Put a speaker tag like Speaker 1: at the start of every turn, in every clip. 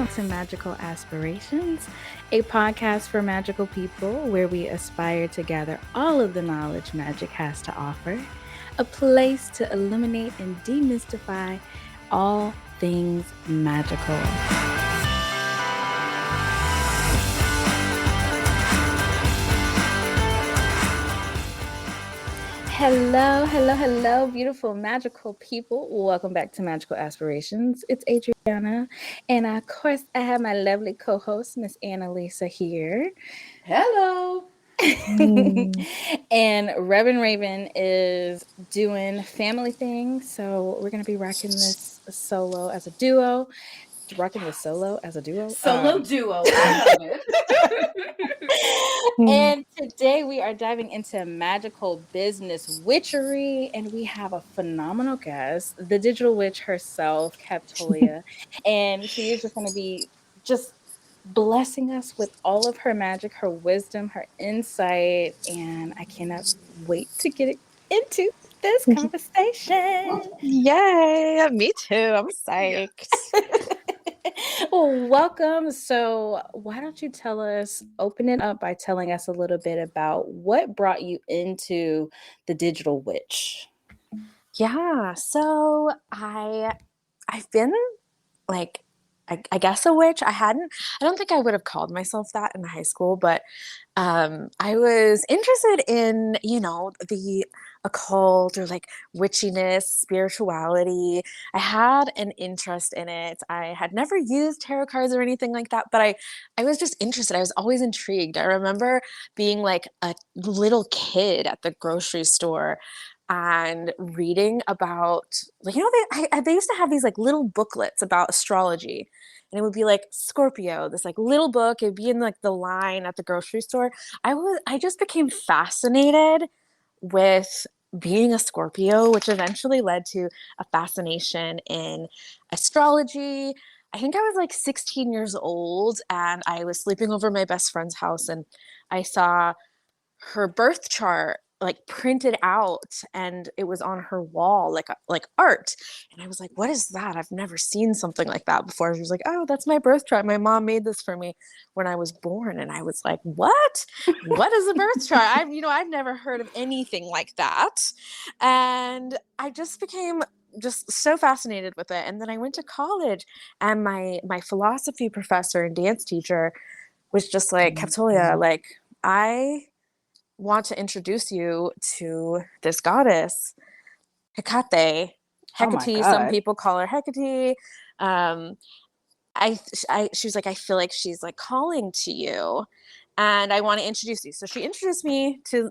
Speaker 1: welcome to Magical Aspirations, a podcast for magical people where we aspire to gather all of the knowledge magic has to offer, a place to illuminate and demystify all things magical. Hello, beautiful magical people. Welcome back to Magical Aspirations. It's Adreyauna, and of course, I have my lovely co-host, Miss Anna-Lisa here.
Speaker 2: Hello.
Speaker 1: And Reverend Raven is doing family things, so we're gonna be rocking this solo as a duo. Rocking this solo as a duo.
Speaker 2: Solo duo. I love
Speaker 1: it. And today we are diving into magical business witchery, and we have a phenomenal guest, the digital witch herself, Captolia. And she is just going to be just blessing us with all of her magic, her wisdom, her insight, and I cannot wait to get into this conversation.
Speaker 3: Yay! Me too. I'm psyched.
Speaker 1: Well, welcome. So why don't you open it up by telling us a little bit about what brought you into the digital witch?
Speaker 3: Yeah. So I've been like, I guess a witch. I don't think I would have called myself that in high school, but I was interested in, the occult or like witchiness, spirituality. I had an interest in it. I had never used tarot cards or anything like that, but I was just interested. I was always intrigued. I remember being like a little kid at the grocery store and reading about, like, they used to have these like little booklets about astrology, and it would be like Scorpio, this like little book. It'd be in like the line at the grocery store. I just became fascinated with being a Scorpio, which eventually led to a fascination in astrology. I think I was like 16 years old, and I was sleeping over my best friend's house, and I saw her birth chart like printed out, and it was on her wall like art, and I was like, what is that? I've never seen something like that before. She was like, oh, that's my birth chart. My mom made this for me when I was born. And I was like, what is a birth chart? I've never heard of anything like that. And I just became just so fascinated with it. And then I went to college, and my philosophy professor and dance teacher was just like, Captolia, like, I want to introduce you to this goddess, Hecate. Hecate, some people call her Hecate. She was like, I feel like she's like calling to you, and I want to introduce you. So she introduced me to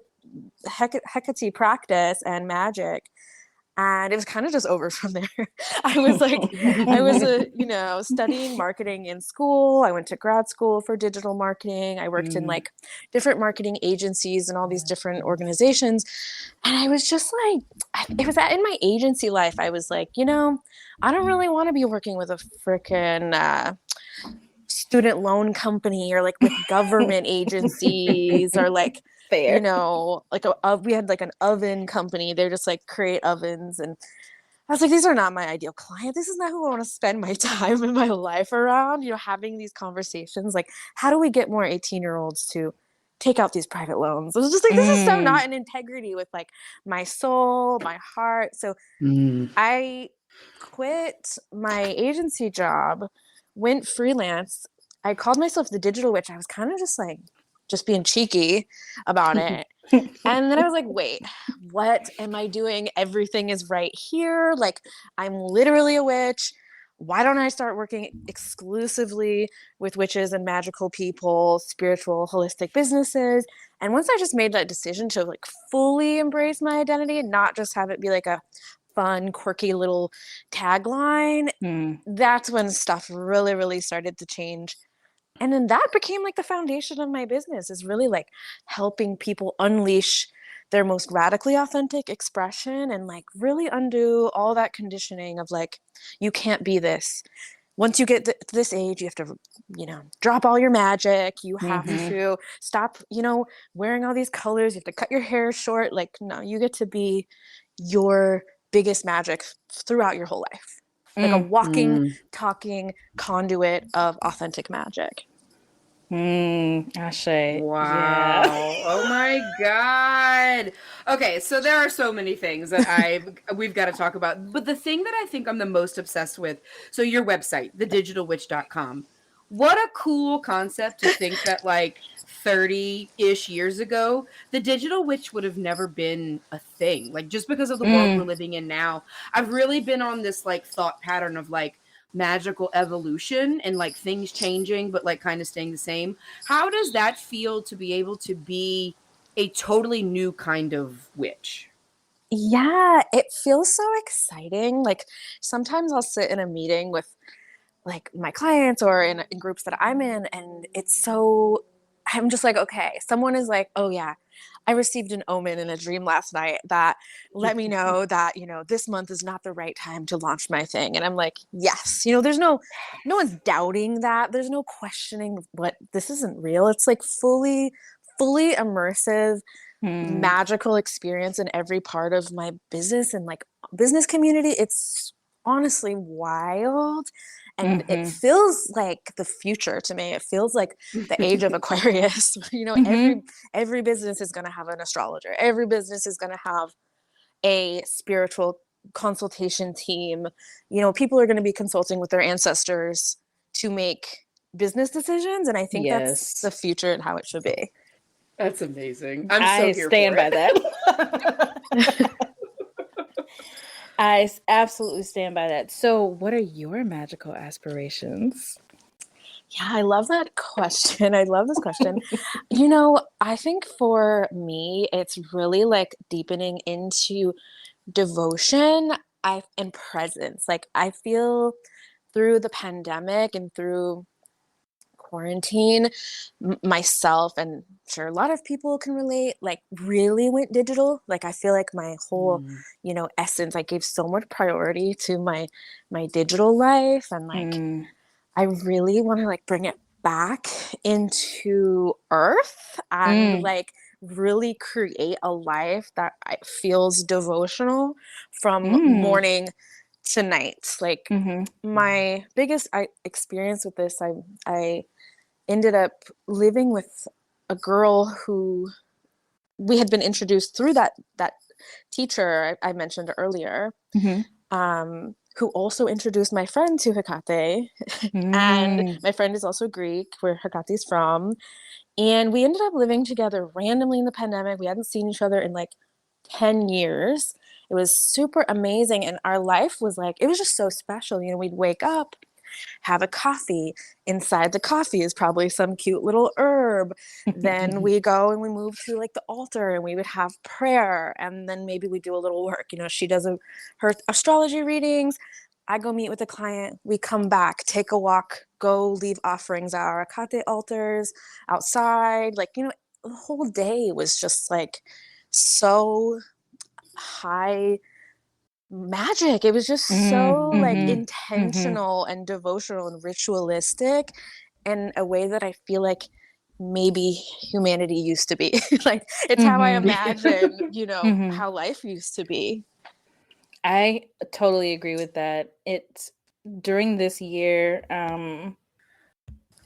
Speaker 3: Hecate practice and magic. And it was kind of just over from there. I was studying marketing in school. I went to grad school for digital marketing. I worked in like different marketing agencies and all these different organizations. And I was just like, it was in my agency life. I was like, I don't really want to be working with a freaking student loan company or like with government agencies or like,
Speaker 1: Fair.
Speaker 3: We had like an oven company. They're just like create ovens. And I was like, these are not my ideal client. This is not who I want to spend my time in my life around, having these conversations. Like, how do we get more 18-year-olds to take out these private loans? I was just like, this is so not in integrity with like my soul, my heart. So I quit my agency job, went freelance. I called myself the digital witch. I was kind of just being cheeky about it. And then I was like, wait, what am I doing? Everything is right here. Like, I'm literally a witch. Why don't I start working exclusively with witches and magical people, spiritual, holistic businesses? And once I just made that decision to like fully embrace my identity and not just have it be like a fun, quirky little tagline, that's when stuff really, really started to change. And then that became like the foundation of my business, is really like helping people unleash their most radically authentic expression and like really undo all that conditioning of like, you can't be this. Once you get to this age, you have to, drop all your magic. You have to stop, wearing all these colors. You have to cut your hair short. Like, no, you get to be your biggest magic throughout your whole life. like a
Speaker 1: Mm.
Speaker 3: walking, talking conduit of authentic magic.
Speaker 1: Ashe. Yeah.
Speaker 2: Wow. Oh my God. Okay, so there are so many things that we've got to talk about. But the thing that I think I'm the most obsessed with, so your website, thedigitalwitch.com. What a cool concept to think that like 30-ish years ago, the digital witch would have never been a thing. Like just because of the world we're
Speaker 1: Mm.
Speaker 2: living in now, I've really been on this like thought pattern of like magical evolution and like things changing but like kind of staying the same. How does that feel to be able to be a totally new kind of witch?
Speaker 3: Yeah, it feels so exciting. Like sometimes I'll sit in a meeting with like my clients or in groups that I'm in, and it's so I'm just like, okay, someone is like, oh yeah, I received an omen in a dream last night that let me know that, this month is not the right time to launch my thing. And I'm like, yes, there's no one's doubting that. There's no questioning what this isn't real. It's like fully immersive
Speaker 1: Mm.
Speaker 3: magical experience in every part of my business and like business community. It's honestly wild. And it
Speaker 1: Mhm.
Speaker 3: feels like the future to me. It feels like the age of Aquarius. Every
Speaker 1: Mhm.
Speaker 3: every business is going to have an astrologer. Every business is going to have a spiritual consultation team. People are going to be consulting with their ancestors to make business decisions. And I think that's the
Speaker 1: Yes.
Speaker 3: future and how it should be.
Speaker 2: That's amazing. I'm so
Speaker 1: I
Speaker 2: here for
Speaker 1: stand by
Speaker 2: it.
Speaker 1: that. Absolutely stand by that. So, what are your magical aspirations?
Speaker 3: Yeah, I love that question. I love this question. I think for me, it's really like deepening into devotion and presence. Like I feel through the pandemic and through quarantine, myself and sure a lot of people can relate, like really went digital. Like I feel like my whole,
Speaker 2: Mm.
Speaker 3: essence, I gave so much priority to my digital life, and like
Speaker 1: Mm.
Speaker 3: I really want to like bring it back into earth and
Speaker 1: Mm.
Speaker 3: like really create a life that feels devotional from
Speaker 1: Mm.
Speaker 3: morning to night. Like
Speaker 1: Mhm.
Speaker 3: my biggest experience with this, I ended up living with a girl who we had been introduced through that teacher I mentioned earlier,
Speaker 1: Mhm.
Speaker 3: who also introduced my friend to Hecate. And
Speaker 1: Mm.
Speaker 3: my friend is also Greek, where Hecate's from. And we ended up living together randomly in the pandemic. We hadn't seen each other in like 10 years. It was super amazing. And our life was like, it was just so special. We'd wake up, have a coffee. Inside the coffee is probably some cute little herb. Then we go and we move to like the altar and we would have prayer. And then maybe we do a little work. She does her astrology readings. I go meet with a client. We come back, take a walk, go leave offerings at our Akate altars outside. Like, the whole day was just like so high magic. It was just
Speaker 1: Mm.
Speaker 3: so like
Speaker 1: Mhm. Mhm.
Speaker 3: intentional and devotional and ritualistic in a way that I feel like maybe humanity used to be. Like it's how I
Speaker 1: Mhm.
Speaker 3: imagine,
Speaker 1: Mhm.
Speaker 3: how life used to be.
Speaker 1: I totally agree with that. It's during this year,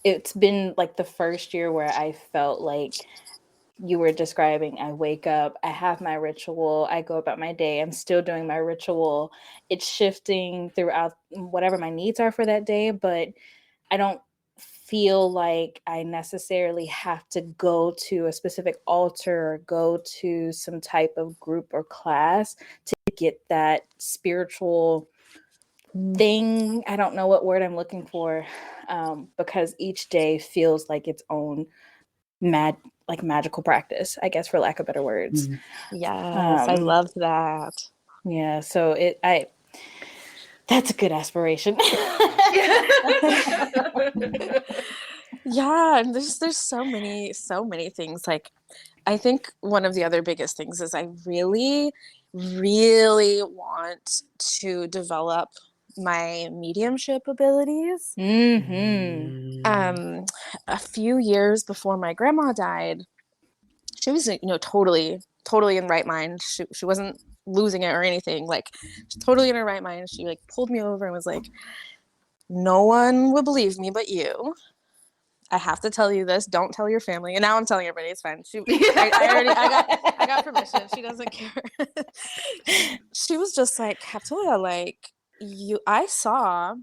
Speaker 1: it's been like the first year where I felt like you were describing. I wake up, I have my ritual, I go about my day, I'm still doing my ritual. It's shifting throughout whatever my needs are for that day, but I don't feel like I necessarily have to go to a specific altar or go to some type of group or class to get that spiritual thing. I don't know what word I'm looking for, because each day feels like its own mad like magical practice, I guess, for lack of better words.
Speaker 2: Mm.
Speaker 3: Yes, I
Speaker 1: Um,
Speaker 3: love that.
Speaker 1: yeah, so that's a good aspiration.
Speaker 3: Yeah, and there's so many things. Like I think one of the other biggest things is I really, really want to develop my mediumship abilities.
Speaker 1: Mhm.
Speaker 2: Mm.
Speaker 3: Um, a few years before my grandma died, she was, totally in right mind. She wasn't losing it or anything. Like, totally in her right mind. She like pulled me over and was like, no one will believe me but you. I have to tell you this. Don't tell your family. And now I'm telling everybody it's fine. I got permission. She doesn't care. She was just like, Captolia, like I saw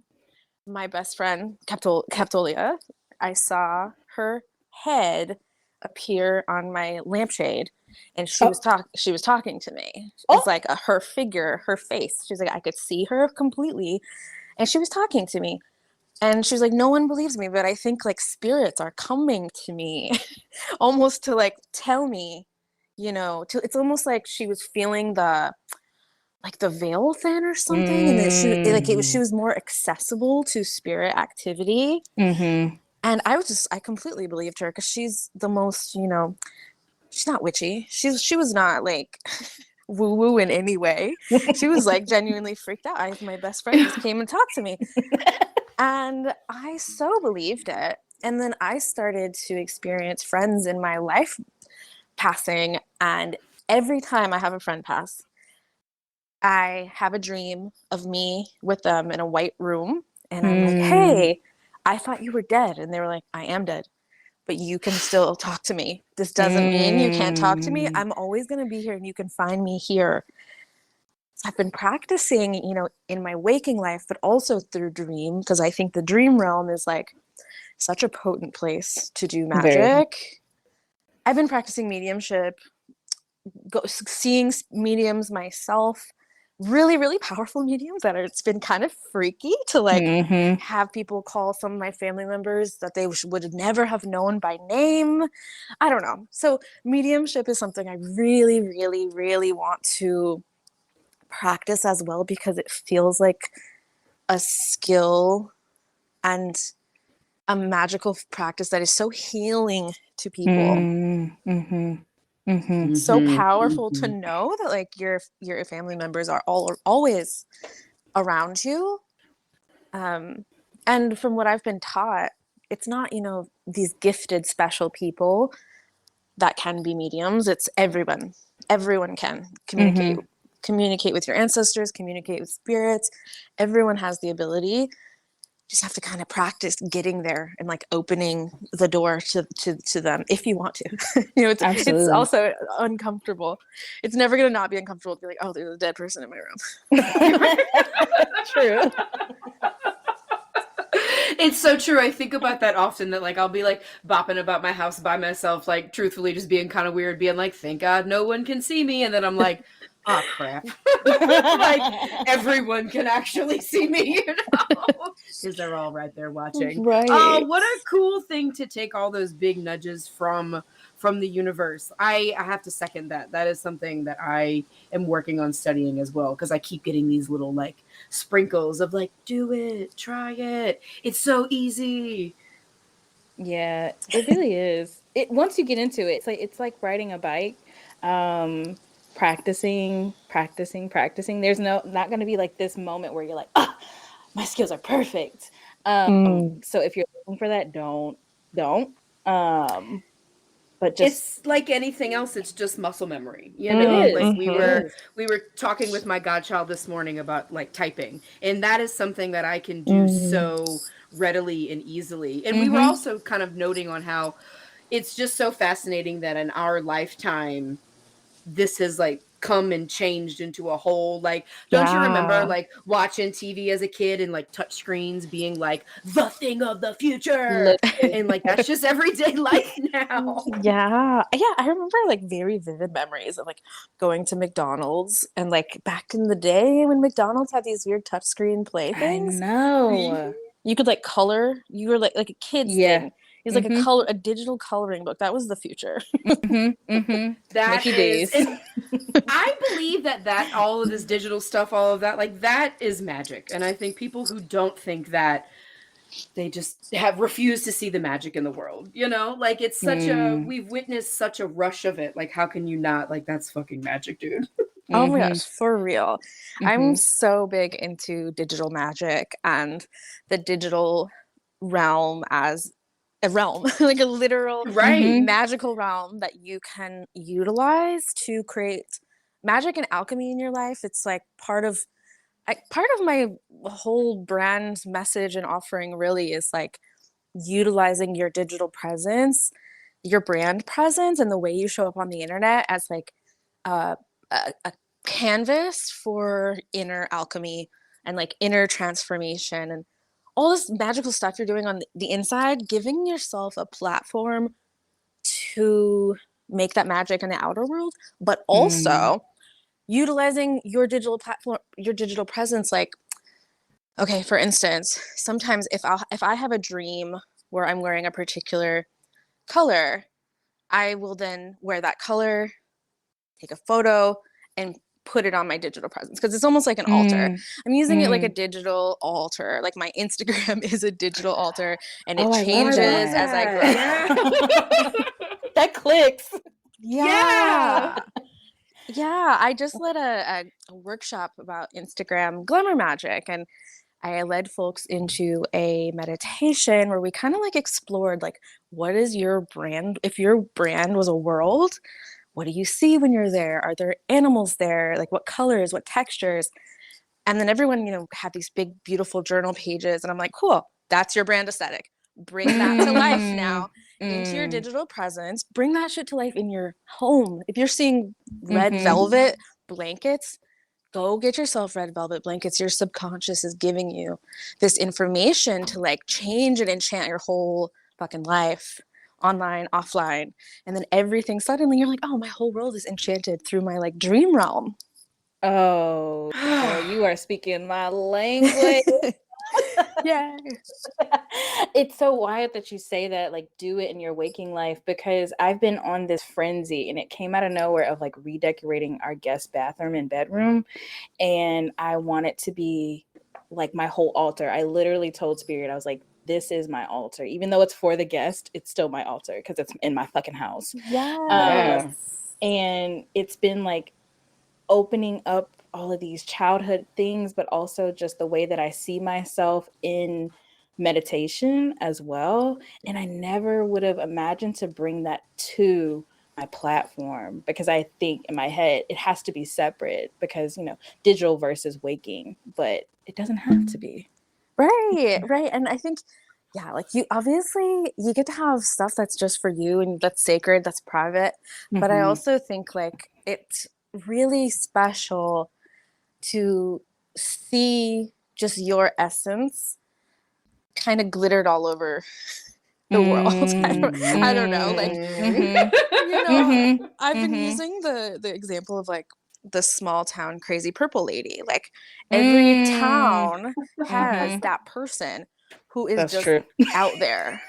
Speaker 3: my best friend, Captolia. I saw her head appear on my lampshade, and she was talking to me. It's like her figure, her face. She's like, I could see her completely, and she was talking to me. And she was like, no one believes me, but I think like spirits are coming to me almost to like tell me, it's almost like she was feeling the veil thin or something. And that she was more accessible to spirit activity.
Speaker 1: Mm-hmm.
Speaker 3: And I completely believed her because she's the most, she's not witchy. She was not like woo woo in any way. She was like genuinely freaked out. My best friend just came and talked to me. And I so believed it. And then I started to experience friends in my life passing. And every time I have a friend pass, I have a dream of me with them in a white room. And I'm like, hey, I thought you were dead. And they were like, I am dead, but you can still talk to me. This doesn't mean you can't talk to me. I'm always going to be here and you can find me here. I've been practicing, in my waking life, but also through dream, because I think the dream realm is like such a potent place to do magic. Very. I've been practicing mediumship, seeing mediums myself, really, really powerful mediums it's been kind of freaky to like have people call some of my family members that they would never have known by name. I don't know. So mediumship is something I really, really, really want to practice as well, because it feels like a skill and a magical practice that is so healing to people. So powerful to know that like your family members are always around you. And from what I've been taught, it's not, these gifted special people that can be mediums. It's everyone can communicate with your ancestors, communicate with spirits. Everyone has the ability. Just have to kind of practice getting there and like opening the door to them if you want to. It's also uncomfortable. It's never going to not be uncomfortable to be like, oh, there's a dead person in my room.
Speaker 1: True.
Speaker 2: It's so true. I think about that often, that like I'll be like bopping about my house by myself, like truthfully just being kind of weird, being like, thank God no one can see me. And then I'm like, oh crap. Like everyone can actually see me, because they're all right there watching.
Speaker 1: Right.
Speaker 2: Oh, what a cool thing to take all those big nudges from the universe. I have to second that. That is something that I am working on studying as well, because I keep getting these little like sprinkles of like, do it, try it. It's so easy.
Speaker 1: Yeah, it really is. Once you get into it, it's like riding a bike. Practicing. There's not going to be like this moment where you're like, my skills are perfect. So if you're looking for that, don't. But just,
Speaker 2: it's like anything else. It's just muscle memory, Like we were talking with my godchild this morning about like typing, and that is something that I can do so readily and easily. And we were also kind of noting on how it's just so fascinating that in our lifetime this has like come and changed into a whole like, don't you remember like watching TV as a kid and like touch screens being like the thing of the future, and like that's just everyday life now.
Speaker 3: Yeah, I remember like very vivid memories of like going to McDonald's, and like back in the day when McDonald's had these weird touchscreen play things.
Speaker 1: I know.
Speaker 3: You could like color. You were like a kid's thing. It's like a digital coloring book. That was the future.
Speaker 2: That is, I believe that all of this digital stuff, all of that, like that is magic. And I think people who don't think that, they just have refused to see the magic in the world, like it's such we've witnessed such a rush of it. Like, how can you not? Like, that's fucking magic, dude.
Speaker 3: Oh my gosh, for real. I'm so big into digital magic and the digital realm as a realm, like a literal magical realm that you can utilize to create magic and alchemy in your life. It's like part of my whole brand message and offering really is like utilizing your digital presence, your brand presence, and the way you show up on the internet as like a, a canvas for inner alchemy and like inner transformation and all this magical stuff you're doing on the inside, giving yourself a platform to make that magic in the outer world, but
Speaker 1: Mm.
Speaker 3: also utilizing your digital platform, your digital presence. Like, okay, for instance, sometimes if I have a dream where I'm wearing a particular color, I will then wear that color, take a photo, and put it on my digital presence because it's almost like an altar.
Speaker 1: Mm.
Speaker 3: I'm using it like a
Speaker 1: Mm.
Speaker 3: digital altar. Like my Instagram is a digital altar and it
Speaker 1: Oh, I love
Speaker 2: I love
Speaker 3: changes
Speaker 1: that.
Speaker 3: as I
Speaker 2: that.
Speaker 3: grow.
Speaker 2: Yeah.
Speaker 1: That clicks.
Speaker 2: Yeah.
Speaker 3: Yeah. Yeah, I just led a workshop about Instagram glamour magic, and I led folks into a meditation where we kind of like explored like what is your brand? If your brand was a world, what do you see when you're there? Are there animals there? Like what colors, what textures? And then everyone, had these big, beautiful journal pages. And I'm like, cool, that's your brand aesthetic. Bring that to life
Speaker 1: Mm.
Speaker 3: now into your
Speaker 1: Mm.
Speaker 3: digital presence. Bring that shit to life in your home. If you're seeing red
Speaker 1: Mhm.
Speaker 3: velvet blankets, go get yourself red velvet blankets. Your subconscious is giving you this information to like change and enchant your whole fucking life, online, offline. And then everything suddenly you're like, oh, my whole world is enchanted through my like dream realm.
Speaker 1: Oh, girl, you are speaking my language.
Speaker 3: Yeah.
Speaker 1: It's so wild that you say that, like, do it in your waking life, because I've been on this frenzy and it came out of nowhere of like redecorating our guest bathroom and bedroom. And I want it to be like my whole altar. I literally told Spirit, I was like, this is my altar. Even though it's for the guest, it's still my altar because it's in my fucking house.
Speaker 3: Yes.
Speaker 1: Um, and it's been like opening up all of these childhood things, but also just the way that I see myself in meditation as well. And I never would have imagined to bring that to my platform, because I think in my head it has to be separate because, digital versus waking, but it doesn't have to be.
Speaker 3: Right, right. And I think, yeah, like you get to have stuff that's just for you and that's sacred, that's private. But I
Speaker 1: Mm-hmm.
Speaker 3: also think like it's really special to see just your essence kind of glittered all over the world. I don't know. Like,
Speaker 1: Mm-hmm.
Speaker 3: you know,
Speaker 1: Mm-hmm.
Speaker 3: I've been
Speaker 1: Mm-hmm.
Speaker 3: using the example of like the small town crazy purple lady. Like every
Speaker 1: Mm-hmm.
Speaker 3: town has
Speaker 1: Mm-hmm.
Speaker 3: that person who is
Speaker 1: That's
Speaker 3: just
Speaker 1: true.
Speaker 3: out there.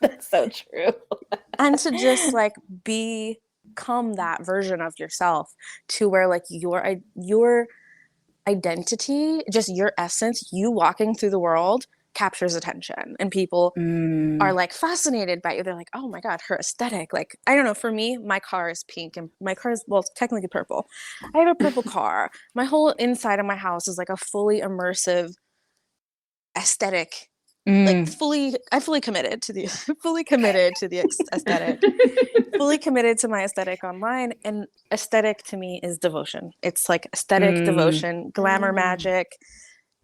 Speaker 1: That's so true.
Speaker 3: And to just like become that version of yourself to where like your identity, just your essence, you walking through the world captures attention and people are
Speaker 1: Mm.
Speaker 3: like fascinated by you. They're like, oh my God, her aesthetic. Like, I don't know, for me, my car is pink and my car is, well, technically purple. I have a purple car. My whole inside of my house is like a fully immersive aesthetic. Like
Speaker 1: Mm.
Speaker 3: I fully committed to the fully committed to the aesthetic, fully committed to my aesthetic online. And aesthetic to me is devotion. It's like aesthetic,
Speaker 1: Mm.
Speaker 3: devotion, glamour magic,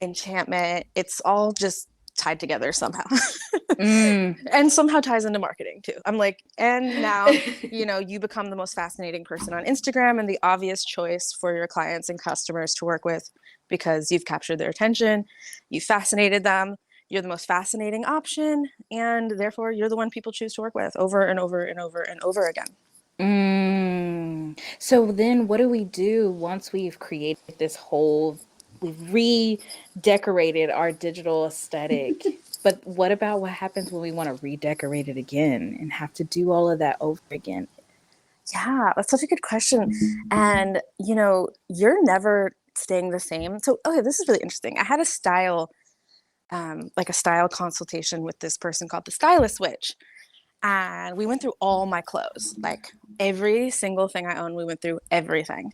Speaker 3: enchantment. It's all just tied together somehow.
Speaker 1: Mm.
Speaker 3: And somehow ties into marketing too. I'm like, and now, you become the most fascinating person on Instagram and the obvious choice for your clients and customers to work with because you've captured their attention, you fascinated them, you're the most fascinating option, and therefore you're the one people choose to work with over and over and over and over again.
Speaker 1: Mm. So then what do we do once we've created we've redecorated our digital aesthetic? But what happens when we want to redecorate it again and have to do all of that over again?
Speaker 3: Yeah, that's such a good question. And, you're never staying the same. So, okay, this is really interesting. I had like a style consultation with this person called the Stylist Witch. And we went through all my clothes, like every single thing I own. We went through everything.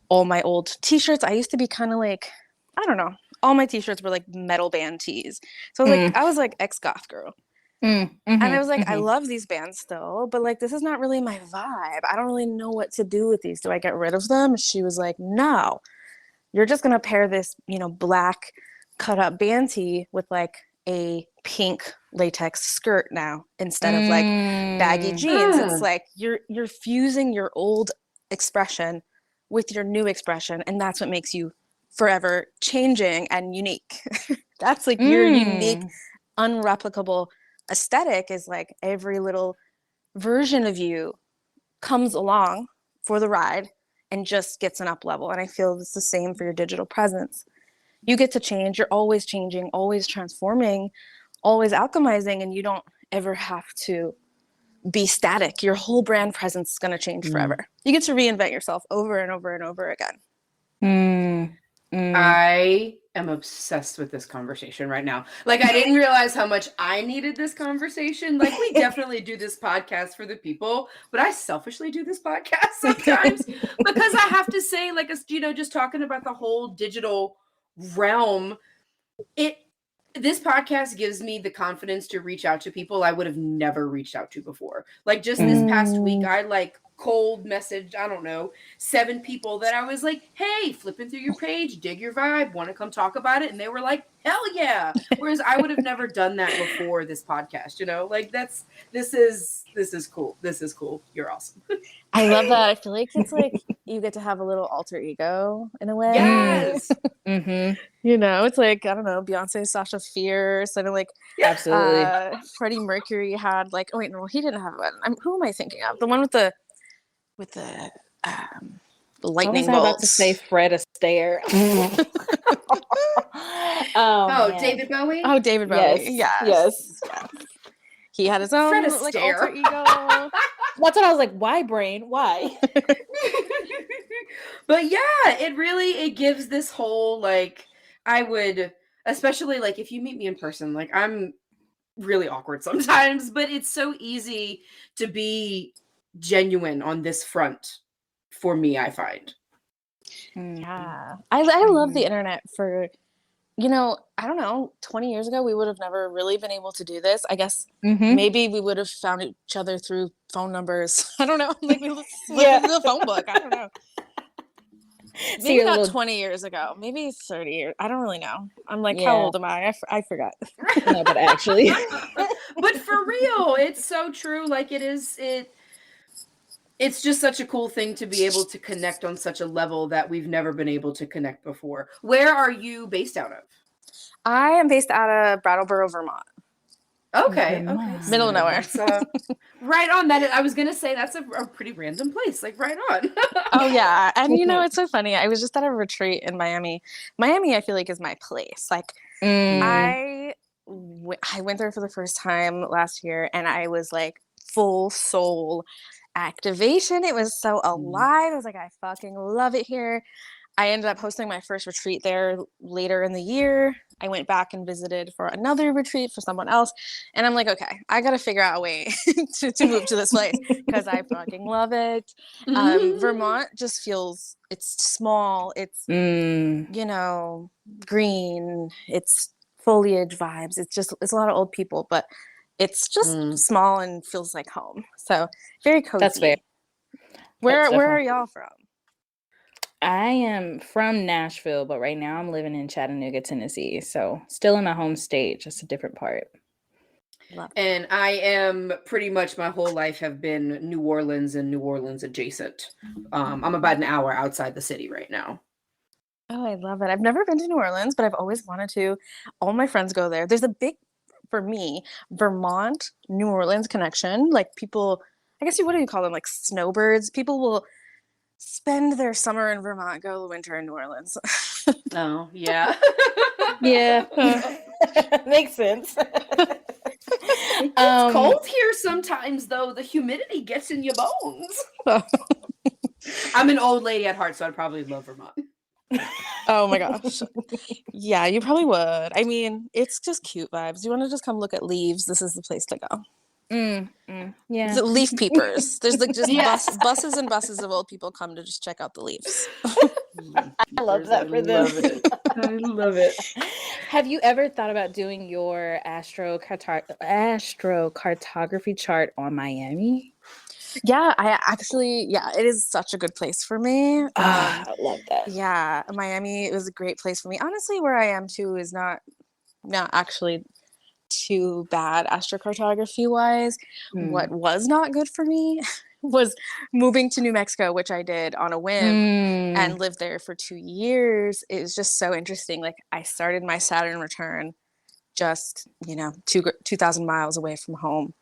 Speaker 3: All my old t-shirts. I used to be kind of like, I don't know. All my t-shirts were like metal band tees. So
Speaker 1: Mm.
Speaker 3: I was like ex-goth girl. And I was like, I
Speaker 1: Mhm.
Speaker 3: love these bands still, but like, this is not really my vibe. I don't really know what to do with these. Do I get rid of them? She was like, no, you're just going to pair this, black cut up band tee with like a pink latex skirt now instead of like baggy
Speaker 1: Mm.
Speaker 3: jeans. It's
Speaker 2: Mm.
Speaker 3: like you're fusing your old expression with your new expression, and that's what makes you forever changing and unique. That's like your unique,
Speaker 1: Mm.
Speaker 3: unreplicable aesthetic is like every little version of you comes along for the ride and just gets an up level. And I feel it's the same for your digital presence. You get to change, you're always changing, always transforming, always alchemizing, and you don't ever have to be static. Your whole brand presence is going to change
Speaker 2: Mm.
Speaker 3: forever. You get to reinvent yourself over and over and over again.
Speaker 1: Mm. Mm.
Speaker 2: I am obsessed with this conversation right now. Like, I didn't realize how much I needed this conversation. Like, we definitely do this podcast for the people, but I selfishly do this podcast sometimes because I have to say, like, just talking about the whole digital realm, it this podcast gives me the confidence to reach out to people I would have never reached out to before. Like, just this past week,
Speaker 1: Mm.
Speaker 2: I like cold messaged, I don't know, 7 people that I was like, hey, flipping through your page, dig your vibe, want to come talk about it? And they were like, hell yeah. Whereas I would have never done that before this podcast, Like, this is cool. This is cool. You're awesome.
Speaker 3: I love that. I feel like it's like you get to have a little alter ego in a way.
Speaker 1: Mm.
Speaker 2: Yes.
Speaker 1: Mhm.
Speaker 3: It's like, I don't know, Beyonce, Sasha Fierce, and like
Speaker 2: Yeah.
Speaker 1: Absolutely.
Speaker 3: Freddie Mercury had like, oh wait, no, he didn't have one. Who am I thinking of? The one with the
Speaker 1: I was
Speaker 3: lightning
Speaker 1: not about to say
Speaker 3: bolts.
Speaker 1: Fred Astaire. Oh
Speaker 2: Oh,
Speaker 1: man.
Speaker 2: David Bowie?
Speaker 3: Oh, David Bowie.
Speaker 1: Yes.
Speaker 3: Yes.
Speaker 1: Yes.
Speaker 3: Yes. He had his
Speaker 2: Fred
Speaker 3: own like alter
Speaker 2: Astaire.
Speaker 3: ego.
Speaker 1: That's what I was like, why brain? Why?
Speaker 2: But yeah, it gives this whole like I would especially like if you meet me in person, like I'm really awkward sometimes, but it's so easy to be genuine on this front for me, I find.
Speaker 3: Yeah. I love the internet for, I don't know, 20 years ago, we would have never really been able to do this. I guess
Speaker 1: Mm-hmm.
Speaker 3: maybe we would have found each other through phone numbers. I don't know. Like we looked
Speaker 1: Yeah.
Speaker 3: through the phone book. I don't know.
Speaker 1: So
Speaker 3: Maybe
Speaker 1: you're a
Speaker 3: not
Speaker 1: little
Speaker 3: 20 years ago. Maybe 30 years. I don't really know. I'm like, how
Speaker 1: yeah.
Speaker 3: old am I? I forgot.
Speaker 1: No, but actually.
Speaker 2: But for real, it's so true. Like it's just such a cool thing to be able to connect on such a level that we've never been able to connect before. Where are you based out of?
Speaker 3: I am based out of Brattleboro, Vermont.
Speaker 2: Okay, okay.
Speaker 1: Vermont.
Speaker 3: Middle of nowhere.
Speaker 2: That's right on that. I was gonna say that's a pretty random place, like right on.
Speaker 3: Oh yeah, and it's so funny. I was just at a retreat in Miami. Miami, I feel like is my place. Like
Speaker 1: Mm.
Speaker 3: I went there for the first time last year, and I was like full soul activation. It was so alive. I was like, I fucking love it here. I ended up hosting my first retreat there later in the year. I went back and visited for another retreat for someone else. And I'm like, okay, I got to figure out a way to move to this place because I fucking love it. Vermont just feels, it's small. It's,
Speaker 1: Mm.
Speaker 3: green. It's foliage vibes. It's a lot of old people, but it's just
Speaker 2: Mm.
Speaker 3: small and feels like home. So very cozy.
Speaker 1: That's fair.
Speaker 3: Where
Speaker 1: That's
Speaker 3: are
Speaker 1: definitely.
Speaker 3: y'all from?
Speaker 1: I am from Nashville, but right now I'm living in Chattanooga, Tennessee. So still in my home state, just a different part.
Speaker 2: And I am pretty much my whole life have been New Orleans and New Orleans adjacent. I'm about an hour outside the city right now.
Speaker 3: Oh, I love it. I've never been to New Orleans, but I've always wanted to. All my friends go there. There's a big, for me, Vermont, New Orleans connection. Like people, I guess what do you call them? Like snowbirds. People will spend their summer in Vermont, go winter in New Orleans.
Speaker 2: Oh, yeah.
Speaker 1: Yeah. Makes sense.
Speaker 2: It gets cold here sometimes, though. The humidity gets in your bones. I'm an old lady at heart, so I'd probably love Vermont.
Speaker 3: Oh my gosh. Yeah, you probably would. I mean, it's just cute vibes. You want to just come look at leaves, this is the place to go.
Speaker 1: Yeah.
Speaker 3: The leaf peepers. There's like just
Speaker 2: Yes.
Speaker 3: buses and buses of old people come to just check out the leaves.
Speaker 2: Leaf
Speaker 1: I love
Speaker 2: peepers. I
Speaker 1: that for them.
Speaker 2: love it. I love it.
Speaker 1: Have you ever thought about doing your astrocartography chart on Miami?
Speaker 3: Yeah, it is such a good place for me.
Speaker 1: Ah, I love that.
Speaker 3: Yeah, Miami was a great place for me. Honestly, where I am too is not actually too bad astrocartography wise. What
Speaker 1: Mm.
Speaker 3: was not good for me was moving to New Mexico, which I did on a whim
Speaker 1: Mm.
Speaker 3: and lived there for 2 years. It was just so interesting. Like I started my Saturn return just, 2,000 miles away from home.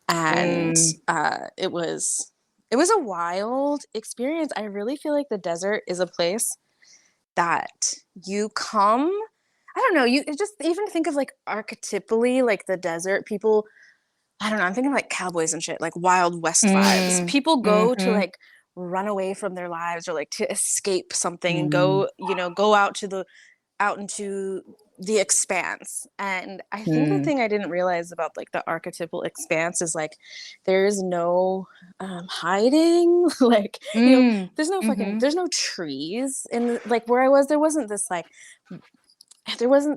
Speaker 3: And
Speaker 1: Mm.
Speaker 3: it was a wild experience. I really feel like the desert is a place that you come. I don't know, you just even think of like archetypally like the desert people. I don't know, I'm thinking like cowboys and shit, like Wild West vibes.
Speaker 1: Mm.
Speaker 3: People go to
Speaker 1: Mhm.
Speaker 3: like run away from their lives or like to escape something and
Speaker 1: Mm.
Speaker 3: go out into the expanse. And I think the
Speaker 1: Mm.
Speaker 3: thing I didn't realize about like the archetypal expanse is like there's no hiding. Like,
Speaker 1: Mm.
Speaker 3: there's no trees. And like where I was, there wasn't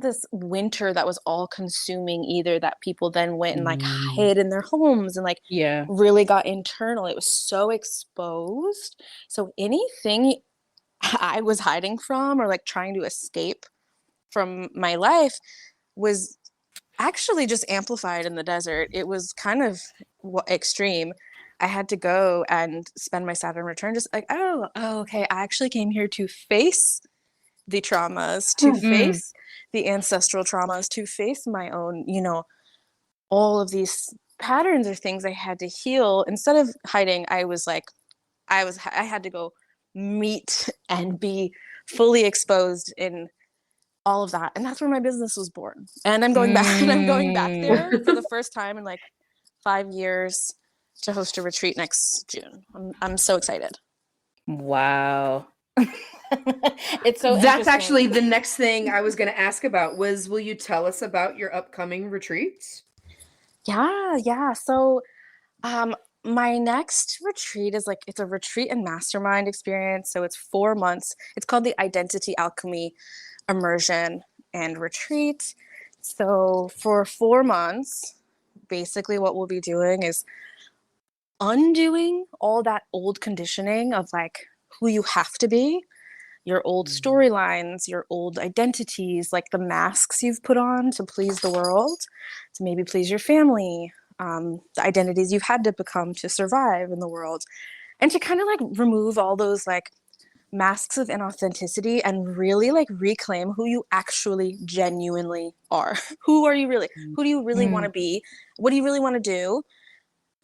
Speaker 3: this winter that was all consuming either, that people then went and like
Speaker 2: Mm.
Speaker 3: hid in their homes and like
Speaker 1: Yeah.
Speaker 3: really got internal. It was so exposed. So anything I was hiding from or like trying to escape from my life was actually just amplified in the desert. It was kind of extreme. I had to go and spend my Saturn return just like, okay, I actually came here to face the traumas, to
Speaker 1: Mm.
Speaker 3: face the ancestral traumas, to face my own, all of these patterns or things I had to heal. Instead of hiding, I had to go meet and be fully exposed in all of that. And that's where my business was born. And I'm going back and I'm going back
Speaker 1: Mm.
Speaker 3: there for the first time in like 5 years to host a retreat next June. I'm so excited.
Speaker 1: Wow. It's so
Speaker 2: That's
Speaker 1: interesting.
Speaker 2: actually the next thing I was going to ask about was, will you tell us about your upcoming retreats?
Speaker 3: Yeah. So my next retreat is like it's a retreat and mastermind experience. So it's 4 months. It's called the Identity Alchemy Immersion and Retreat. So for 4 months, basically what we'll be doing is undoing all that old conditioning of like who you have to be, your old
Speaker 2: Mm.
Speaker 3: storylines, your old identities, like the masks you've put on to please the world, to maybe please your family, the identities you've had to become to survive in the world, and to kind of like remove all those like masks of inauthenticity and really like reclaim who you actually genuinely are. Who are you really? Who do you really want
Speaker 1: Mm.
Speaker 3: to be? What do you really want to do?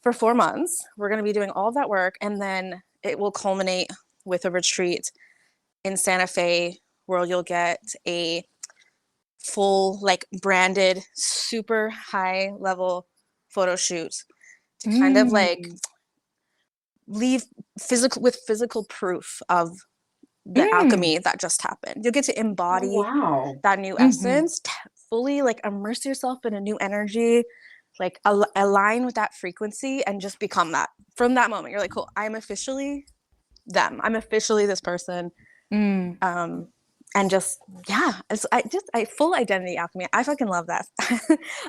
Speaker 3: For 4 months, we're going to be doing all of that work, and then it will culminate with a retreat in Santa Fe where you'll get a full, like, branded, super high level photo shoot to kind of like
Speaker 1: Mm.
Speaker 3: leave physical proof of the
Speaker 1: Mm.
Speaker 3: alchemy that just happened. You'll get to
Speaker 2: Oh,
Speaker 3: embody
Speaker 2: wow.
Speaker 3: that new
Speaker 1: Mhm.
Speaker 3: essence, fully like immerse yourself in a new energy, like align with that frequency and just become that. From that moment, you're like, cool, I'm officially them. I'm officially this person.
Speaker 1: Mm.
Speaker 3: Um, and just yeah, I full identity alchemy. I fucking love that.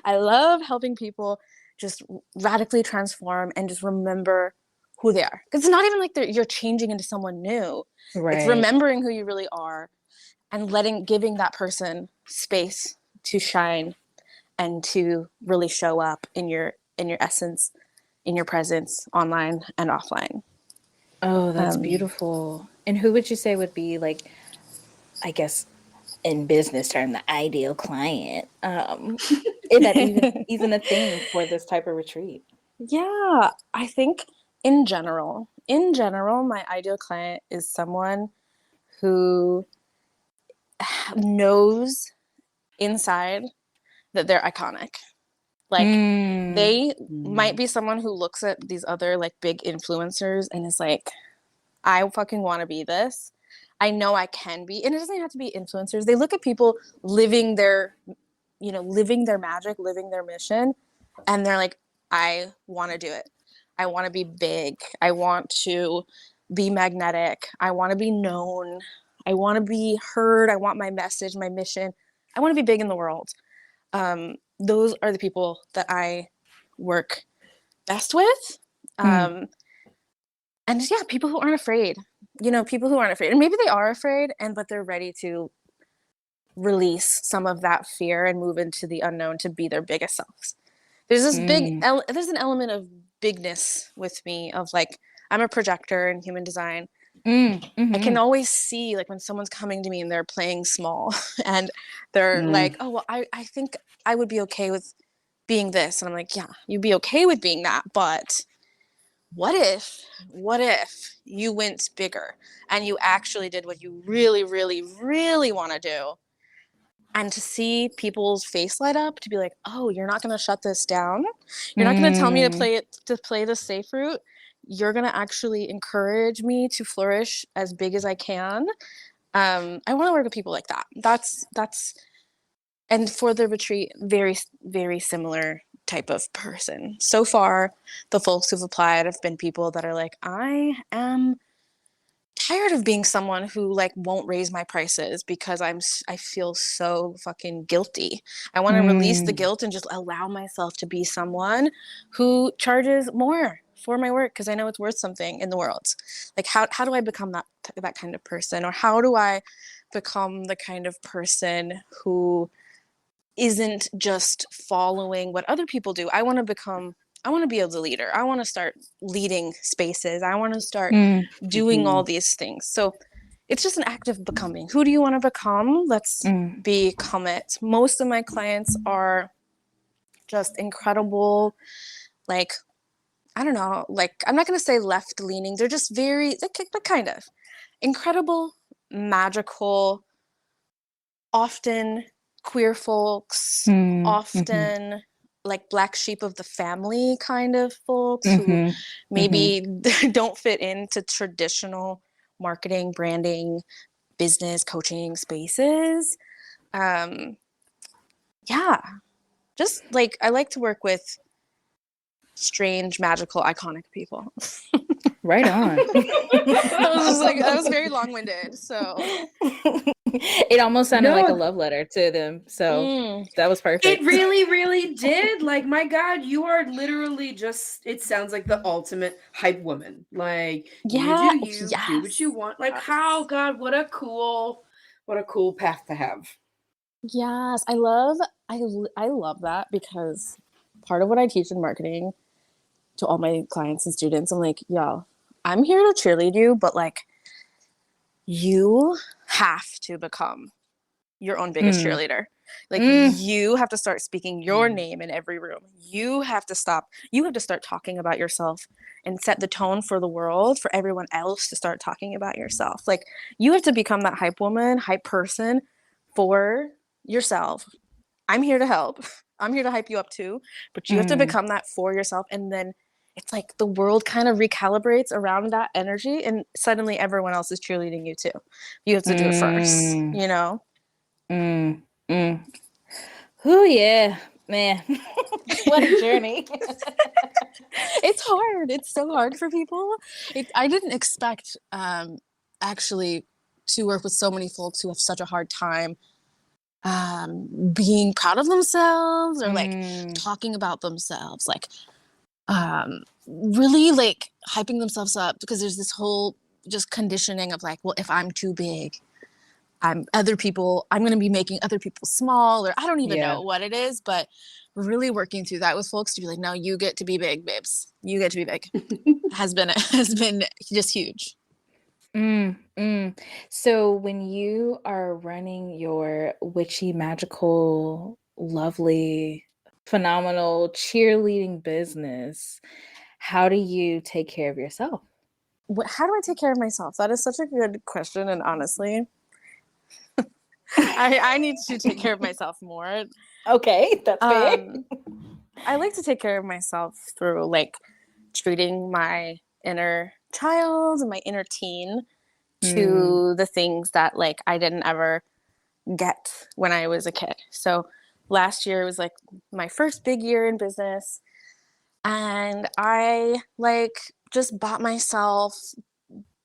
Speaker 3: I love helping people just radically transform and just remember who they are. Because it's not even like you're changing into someone new. It's
Speaker 1: Right.
Speaker 3: remembering who you really are and giving that person space to shine and to really show up in your essence, in your presence, online and offline.
Speaker 1: Oh, that's
Speaker 3: Um,
Speaker 1: beautiful. And who would you say would be like, I guess, in business term, the ideal client? Is that even a thing for this type of retreat?
Speaker 3: yeah, I think in general, my ideal client is someone who knows inside that they're iconic. Like
Speaker 1: Mm.
Speaker 3: they might
Speaker 2: Mm.
Speaker 3: be someone who looks at these other like big influencers and is like, I fucking want to be this. I know I can be. And it doesn't have to be influencers. They look at people living their, living their magic, living their mission. And they're like, I want to do it. I want to be big. I want to be magnetic. I want to be known. I want to be heard. I want my message, my mission. I want to be big in the world. Those are the people that I work best with. And yeah, people who aren't afraid, people who aren't afraid, and maybe they are afraid, but they're ready to release some of that fear and move into the unknown to be their biggest selves. There's this there's an element of bigness with me, of like, I'm a projector in human design. I can always see, like, when someone's coming to me and they're playing small and they're like, oh, well, I think I would be okay with being this. And I'm like, yeah, you'd be okay with being that. But what if you went bigger and you actually did what you really, really, really want to do? And to see people's face light up, to be like, oh, you're not going to shut this down. You're not going to tell me to play the safe route. You're going to actually encourage me to flourish as big as I can. I want to work with people like that. That's, and for the retreat, very, very similar type of person. So far, the folks who've applied have been people that are like, I am tired of being someone who, like, won't raise my prices because I feel so fucking guilty. I want to release the guilt and just allow myself to be someone who charges more for my work because I know it's worth something in the world. Like, how do I become that kind of person? Or how do I become the kind of person who isn't just following what other people do? I want to be the leader. I want to start leading spaces. I want to start doing all these things. So it's just an act of becoming. Who do you want to become? Let's become it. Most of my clients are just incredible, like, I don't know, like, I'm not going to say left leaning. They're just very, but kind of incredible, magical, often queer folks, often like black sheep of the family kind of folks who maybe don't fit into traditional marketing, branding, business, coaching spaces. Yeah, just like, I like to work with strange, magical, iconic people.
Speaker 1: Right on.
Speaker 3: That was very long-winded. So
Speaker 1: It almost sounded like a
Speaker 2: No,
Speaker 1: love letter to them. So that was perfect.
Speaker 2: it really, really did. Like, my God, you are literally just, it sounds like the ultimate hype woman. Like, you do you, do what you want. Like, how, God, what a cool path to have.
Speaker 3: Yes, I love that, because part of what I teach in marketing to all my clients and students, I'm like, yo, I'm here to cheerlead you, but, like, you have to become your own biggest cheerleader. Like, you have to start speaking your name in every room. You have to start talking about yourself and set the tone for the world, for everyone else to start talking about yourself. Like, you have to become that hype woman, hype person for yourself. I'm here to help. I'm here to hype you up too, but you have to become that for yourself. And then it's like the world kind of recalibrates around that energy, and suddenly everyone else is cheerleading you too. You have to do it first, you know?
Speaker 1: Oh yeah, man. What a journey.
Speaker 3: It's hard. It's so hard for people. I didn't expect actually to work with so many folks who have such a hard time being proud of themselves, or like talking about themselves, like really like hyping themselves up, because there's this whole just conditioning of like, well, if I'm too big, I'm going to be making other people small, or I don't even know what it is, but really working through that with folks to be like, no, you get to be big, babes. You get to be big. has been just huge.
Speaker 1: So when you are running your witchy, magical, lovely, phenomenal cheerleading business, how do you take care of yourself?
Speaker 3: How do I take care of myself? That is such a good question. And honestly, I need to take care of myself more.
Speaker 1: Okay, that's fair.
Speaker 3: I like to take care of myself through like treating my inner child and my inner teen to the things that like I didn't ever get when I was a kid. So last year was like my first big year in business. And I like just bought myself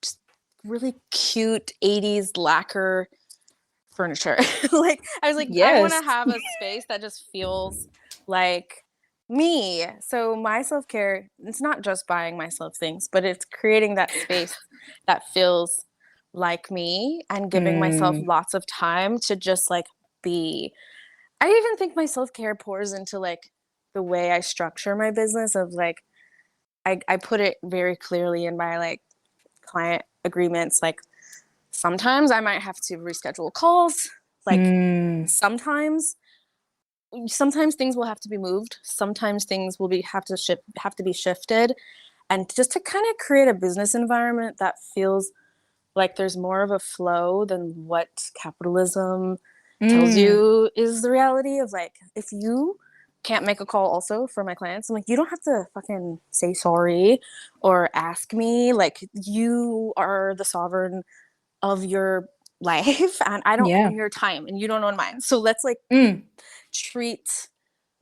Speaker 3: just really cute 80s lacquer furniture. Like I was like, I want to
Speaker 1: Yes.
Speaker 3: have a space that just feels like me. So my self-care, it's not just buying myself things, but it's creating that space that feels like me and giving myself
Speaker 1: Mm,
Speaker 3: lots of time to just like be. I even think my self-care pours into like the way I structure my business of like I put it very clearly in my like client agreements. Like sometimes I might have to reschedule calls. Like
Speaker 1: mm,
Speaker 3: sometimes things will have to be moved. Sometimes things will be have to be shifted. And just to kind of create a business environment that feels like there's more of a flow than what capitalism tells
Speaker 1: mm.
Speaker 3: you is the reality of like if you can't make a call also for my clients, I'm like, you don't have to fucking say sorry or ask me. Like you are the sovereign of your life and I don't
Speaker 1: Yeah.
Speaker 3: own your time and you don't own mine. So let's like
Speaker 1: Mm.
Speaker 3: treat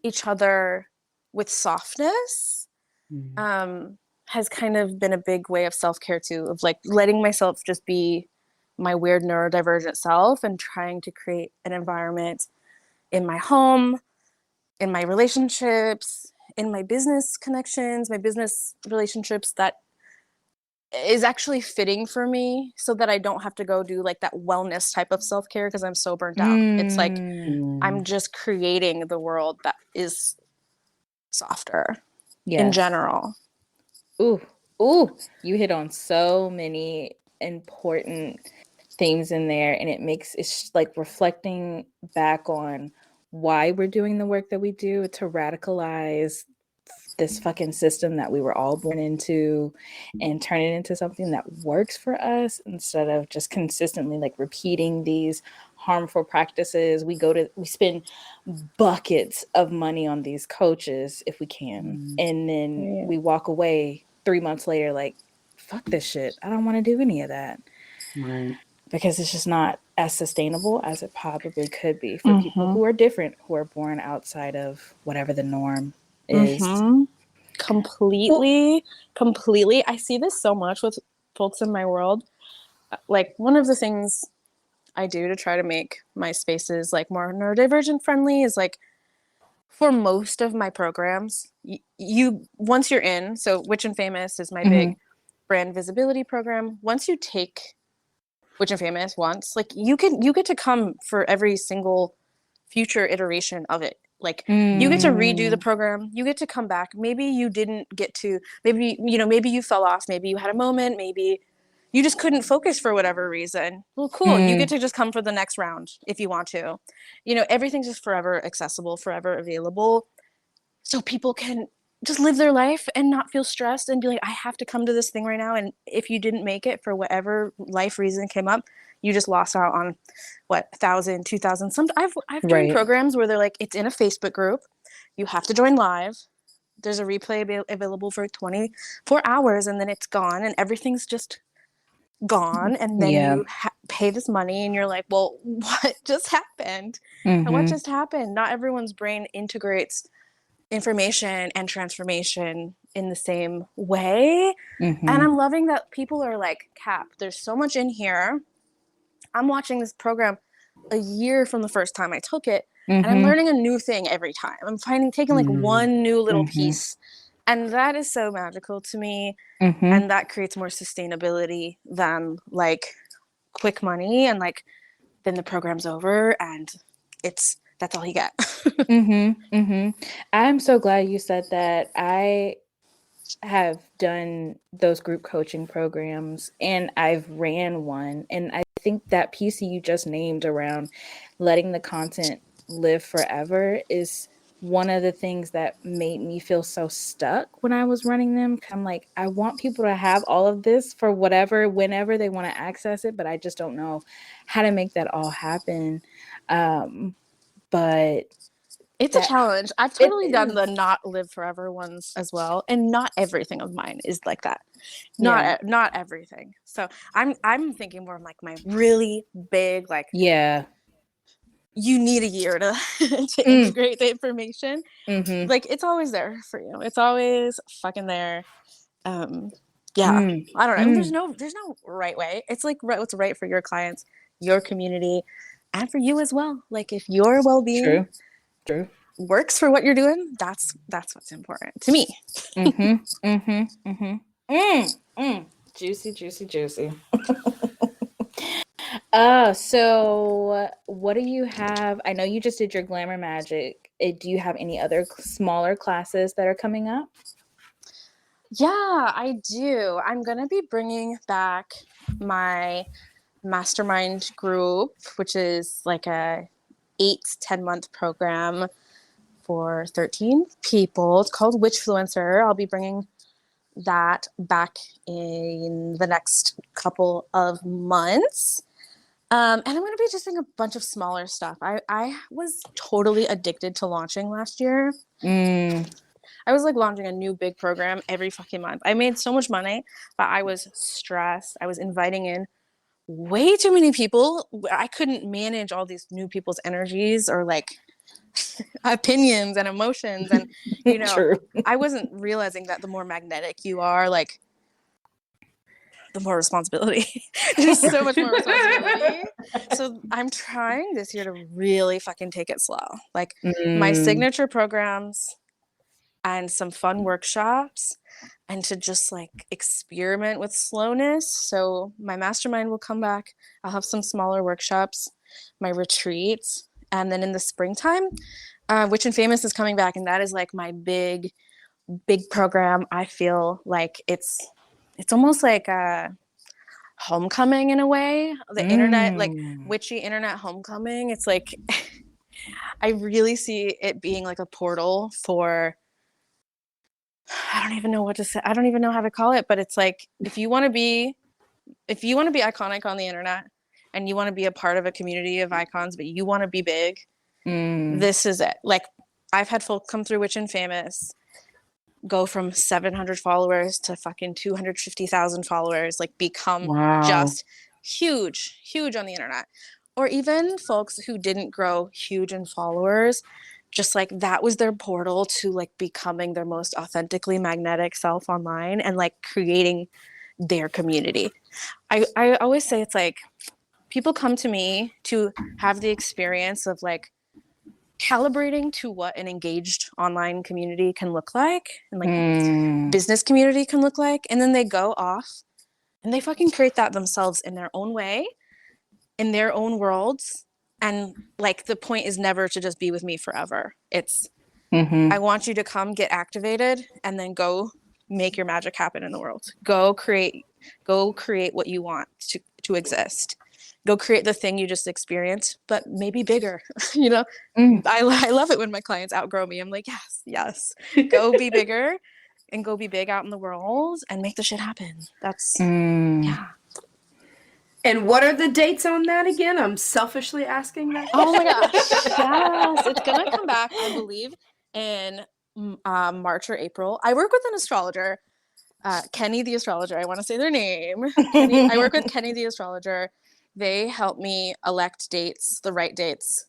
Speaker 3: each other with softness.
Speaker 2: Mhm.
Speaker 3: um has kind of been a big way of self-care too, of like letting myself just be my weird neurodivergent self and trying to create an environment in my home, in my relationships, in my business connections, my business relationships that is actually fitting for me so that I don't have to go do like that wellness type of self-care because I'm so burnt out. It's like
Speaker 1: Mm.
Speaker 3: I'm just creating the world that is softer in
Speaker 1: Yes.
Speaker 3: general.
Speaker 1: Ooh, ooh, you hit on so many important themes in there, and it's like reflecting back on why we're doing the work that we do to radicalize this fucking system that we were all born into and turn it into something that works for us instead of just consistently like repeating these harmful practices. We spend buckets of money on these coaches if we can,
Speaker 2: Mhm.
Speaker 1: and then
Speaker 3: Right.
Speaker 1: we walk away 3 months later like, fuck this shit, I don't want to do any of that,
Speaker 2: Right.
Speaker 1: because it's just not as sustainable as it probably could be for people
Speaker 3: Mm-hmm.
Speaker 1: who are different, who are born outside of whatever the norm is.
Speaker 3: Mm-hmm.
Speaker 1: Well,
Speaker 3: Completely. I see this so much with folks in my world. Like one of the things I do to try to make my spaces like more neurodivergent friendly is like for most of my programs, you once you're in, so Witch and Famous is my
Speaker 1: mm-hmm,
Speaker 3: big brand visibility program. Once you take Witch and Famous once, like you get to come for every single future iteration of it. Like you get to redo the
Speaker 1: mm,
Speaker 3: program, you get to come back. Maybe you didn't get to, maybe maybe you fell off, maybe you had a moment, maybe you just couldn't focus for whatever reason. Well, cool. You get
Speaker 1: mm,
Speaker 3: to just come for the next round if you want to. Everything's just forever accessible, forever available. So people can just live their life and not feel stressed and be like, I have to come to this thing right now. And if you didn't make it for whatever life reason came up, you just lost out on what, 1,000, 2,000. I've done
Speaker 1: right.
Speaker 3: programs where they're like, it's in a Facebook group. You have to join live. There's a replay available for 24 hours and then it's gone and everything's just gone. And then
Speaker 1: Yeah.
Speaker 3: you pay this money and you're like, well, what just happened? And what
Speaker 1: Mm-hmm.
Speaker 3: just happened? Not everyone's brain integrates information and transformation in the same way. And
Speaker 1: Mm-hmm.
Speaker 3: I'm loving that people are like, Cap, there's so much in here. I'm watching this program a year from the first time I took it, and I'm
Speaker 1: Mm-hmm.
Speaker 3: learning a new thing every time. I'm taking like
Speaker 2: Mhm.
Speaker 3: one new little
Speaker 1: Mm-hmm.
Speaker 3: piece. And that is so magical to me.
Speaker 1: Mm-hmm.
Speaker 3: And that creates more sustainability than like quick money. And like, then the program's over and that's all you get.
Speaker 1: Mm-hmm. Mm-hmm. I'm so glad you said that. I have done those group coaching programs and I've ran one. And I think that piece you just named around letting the content live forever is one of the things that made me feel so stuck when I was running them. I'm like, I want people to have all of this for whatever, whenever they want to access it, but I just don't know how to make that all happen. But
Speaker 3: It's a
Speaker 1: that
Speaker 3: challenge. I've
Speaker 1: it
Speaker 3: totally done the
Speaker 1: is,
Speaker 3: not live forever ones as well, and not everything of mine is like that.
Speaker 1: yeah,
Speaker 3: Not everything. So I'm thinking more of like my really big like
Speaker 1: yeah,
Speaker 3: you need a year to integrate the information.
Speaker 1: Mm-hmm.
Speaker 3: Like, it's always there for you. It's always fucking there. Yeah, I don't know. I mean, there's no right way. It's like what's right for your clients, your community, and for you as well. Like, if your well-being
Speaker 1: True.
Speaker 3: works for what you're doing, that's what's important to me.
Speaker 1: Juicy. So what do you have? I know you just did your glamour magic. Do you have any other smaller classes that are coming up?
Speaker 3: Yeah, I do. I'm going to be bringing back my mastermind group, which is like a 8 to 10 month program for 13 people. It's called Witchfluencer. I'll be bringing that back in the next couple of months. And I'm going to be just doing a bunch of smaller stuff. I was totally addicted to launching last year. I was like launching a new big program every fucking month. I made so much money, but I was stressed. I was inviting in way too many people. I couldn't manage all these new people's energies or like opinions and emotions. And, you know,
Speaker 1: True.
Speaker 3: I wasn't realizing that the more magnetic you are, like, the more responsibility. There's so much more responsibility. So I'm trying this year to really fucking take it slow. Like, my signature programs and some fun workshops, and to just like experiment with slowness. So my mastermind will come back. I'll have some smaller workshops, my retreats, and then in the springtime, Witch and Famous is coming back, and that is like my big program. I feel like it's almost like a homecoming in a way. The internet, like witchy internet homecoming. It's like I really see it being like a portal for, I don't even know what to say. I don't even know how to call it, but it's like, if you want to be iconic on the internet and you want to be a part of a community of icons, but you want to be big, this is it. Like, I've had folk come through Witch and Famous, go from 700 followers to fucking 250,000 followers, like become just huge on the internet. Or even folks who didn't grow huge in followers, just like that was their portal to like becoming their most authentically magnetic self online and like creating their community. I always say it's like people come to me to have the experience of like calibrating to what an engaged online community can look like and like business community can look like, and then they go off and they fucking create that themselves in their own way, in their own worlds. And like, the point is never to just be with me forever. It's I want you to come get activated and then go make your magic happen in the world. Go create what you want to exist. Go create the thing you just experienced, but maybe bigger. You know, I love it when my clients outgrow me. I'm like, yes, go be bigger and go be big out in the world and make the shit happen. That's yeah.
Speaker 2: And what are the dates on that again? I'm selfishly asking that.
Speaker 3: Oh my gosh. Yes. It's going to come back, I believe, in March or April. I work with an astrologer, Kenny the astrologer. I want to say their name. I work with Kenny the astrologer. They help me elect dates, the right dates,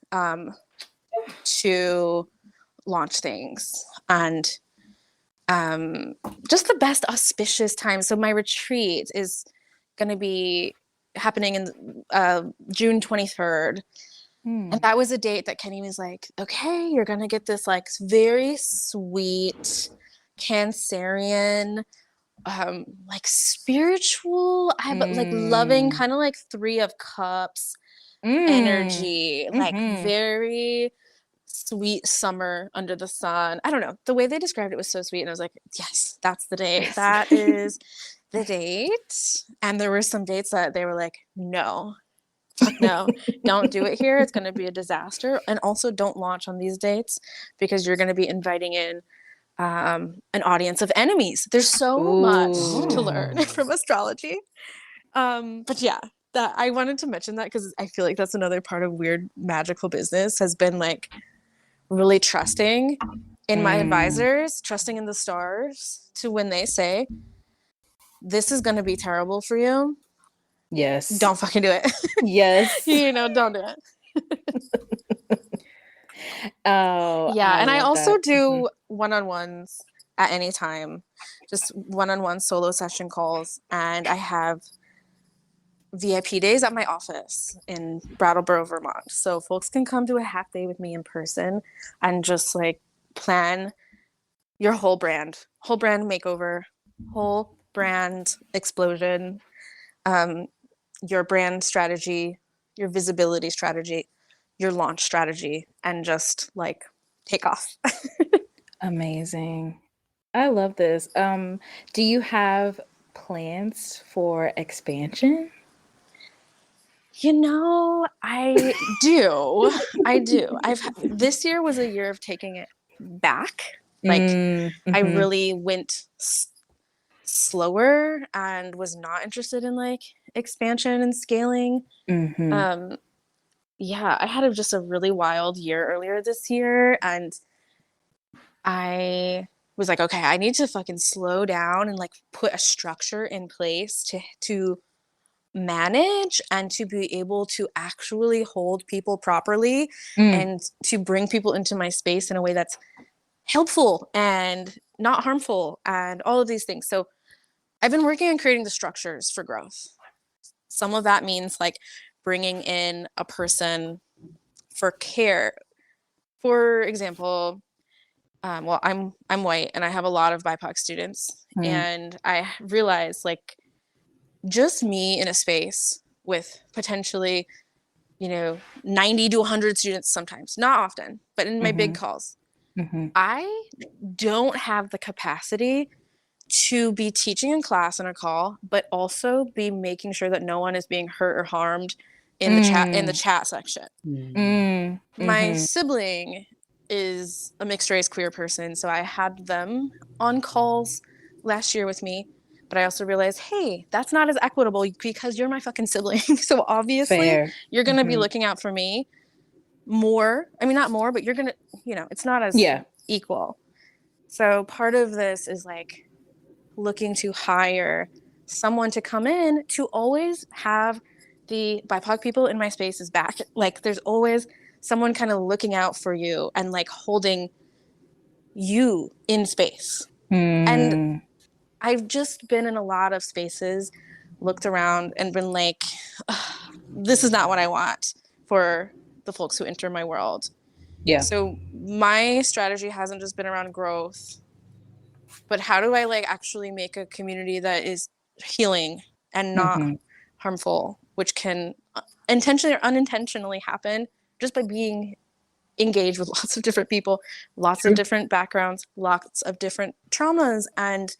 Speaker 3: to launch things. And just the best auspicious time. So my retreat is going to be happening in June 23rd. And that was a date that Kenny was like, okay, you're going to get this like very sweet Cancerian, like spiritual, but like loving, kind of like 3 of Cups energy, like very sweet summer under the sun. I don't know. The way they described it was so sweet. And I was like, yes, that's the date. Yes. That is the date. And there were some dates that they were like, no, don't do it here. It's going to be a disaster. And also don't launch on these dates because you're going to be inviting in an audience of enemies. There's so much to learn from astrology. But yeah, that I wanted to mention that because I feel like that's another part of weird magical business has been like really trusting in my advisors, trusting in the stars to when they say, this is going to be terrible for you.
Speaker 1: Yes.
Speaker 3: Don't fucking do it.
Speaker 1: Yes.
Speaker 3: Don't do it.
Speaker 1: Oh,
Speaker 3: Yeah,
Speaker 1: I
Speaker 3: and I
Speaker 1: love
Speaker 3: also
Speaker 1: that. Mhm.
Speaker 3: do one-on-ones at any time, just one-on-one solo session calls, and I have VIP days at my office in Brattleboro, Vermont. So folks can come to a half day with me in person and just like plan your whole brand makeover, whole brand explosion, um, your brand strategy, your visibility strategy, your launch strategy, and just like take off.
Speaker 1: Amazing. I love this. Do you have plans for expansion?
Speaker 3: You know, I do. I do. This year was a year of taking it back. Like I
Speaker 1: Mhm,
Speaker 3: really went slower and was not interested in like expansion and scaling.
Speaker 1: mhm,
Speaker 3: Um yeah, I had just a really wild year earlier this year, and I was like, okay, I need to fucking slow down and like put a structure in place to manage and to be able to actually hold people properly
Speaker 1: mm,
Speaker 3: and to bring people into my space in a way that's helpful and not harmful and all of these things. So I've been working on creating the structures for growth. Some of that means like bringing in a person for care. For example, well, I'm white and I have a lot of BIPOC students,
Speaker 1: mm,
Speaker 3: and I realized like just me in a space with potentially 90 to 100 students sometimes, not often, but in my big
Speaker 1: mhm,
Speaker 3: calls,
Speaker 1: mhm,
Speaker 3: I don't have the capacity to be teaching in class in a call, but also be making sure that no one is being hurt or harmed in the
Speaker 1: mm,
Speaker 3: chat section.
Speaker 2: Mm.
Speaker 1: mm,
Speaker 3: My
Speaker 1: mhm,
Speaker 3: sibling is a mixed race queer person, so I had them on calls last year with me. But I also realized, hey, that's not as equitable because you're my fucking sibling. So obviously,
Speaker 1: fair.
Speaker 3: you're going to be
Speaker 1: Mhm.
Speaker 3: looking out for me more. I mean, not more, but you're going to, it's not as
Speaker 1: Yeah.
Speaker 3: equal. So part of this is like looking to hire someone to come in to always have the BIPOC people in my spaces back. Like there's always someone kind of looking out for you and like holding you in space. And
Speaker 1: Mm,
Speaker 3: I've just been in a lot of spaces, looked around and been like, this is not what I want for the folks who enter my world.
Speaker 1: yeah.
Speaker 3: So my strategy hasn't just been around growth, but how do I like actually make a community that is healing and not
Speaker 1: Mhm,
Speaker 3: harmful, which can intentionally or unintentionally happen just by being engaged with lots of different people, lots of
Speaker 1: true.
Speaker 3: different backgrounds, lots of different traumas and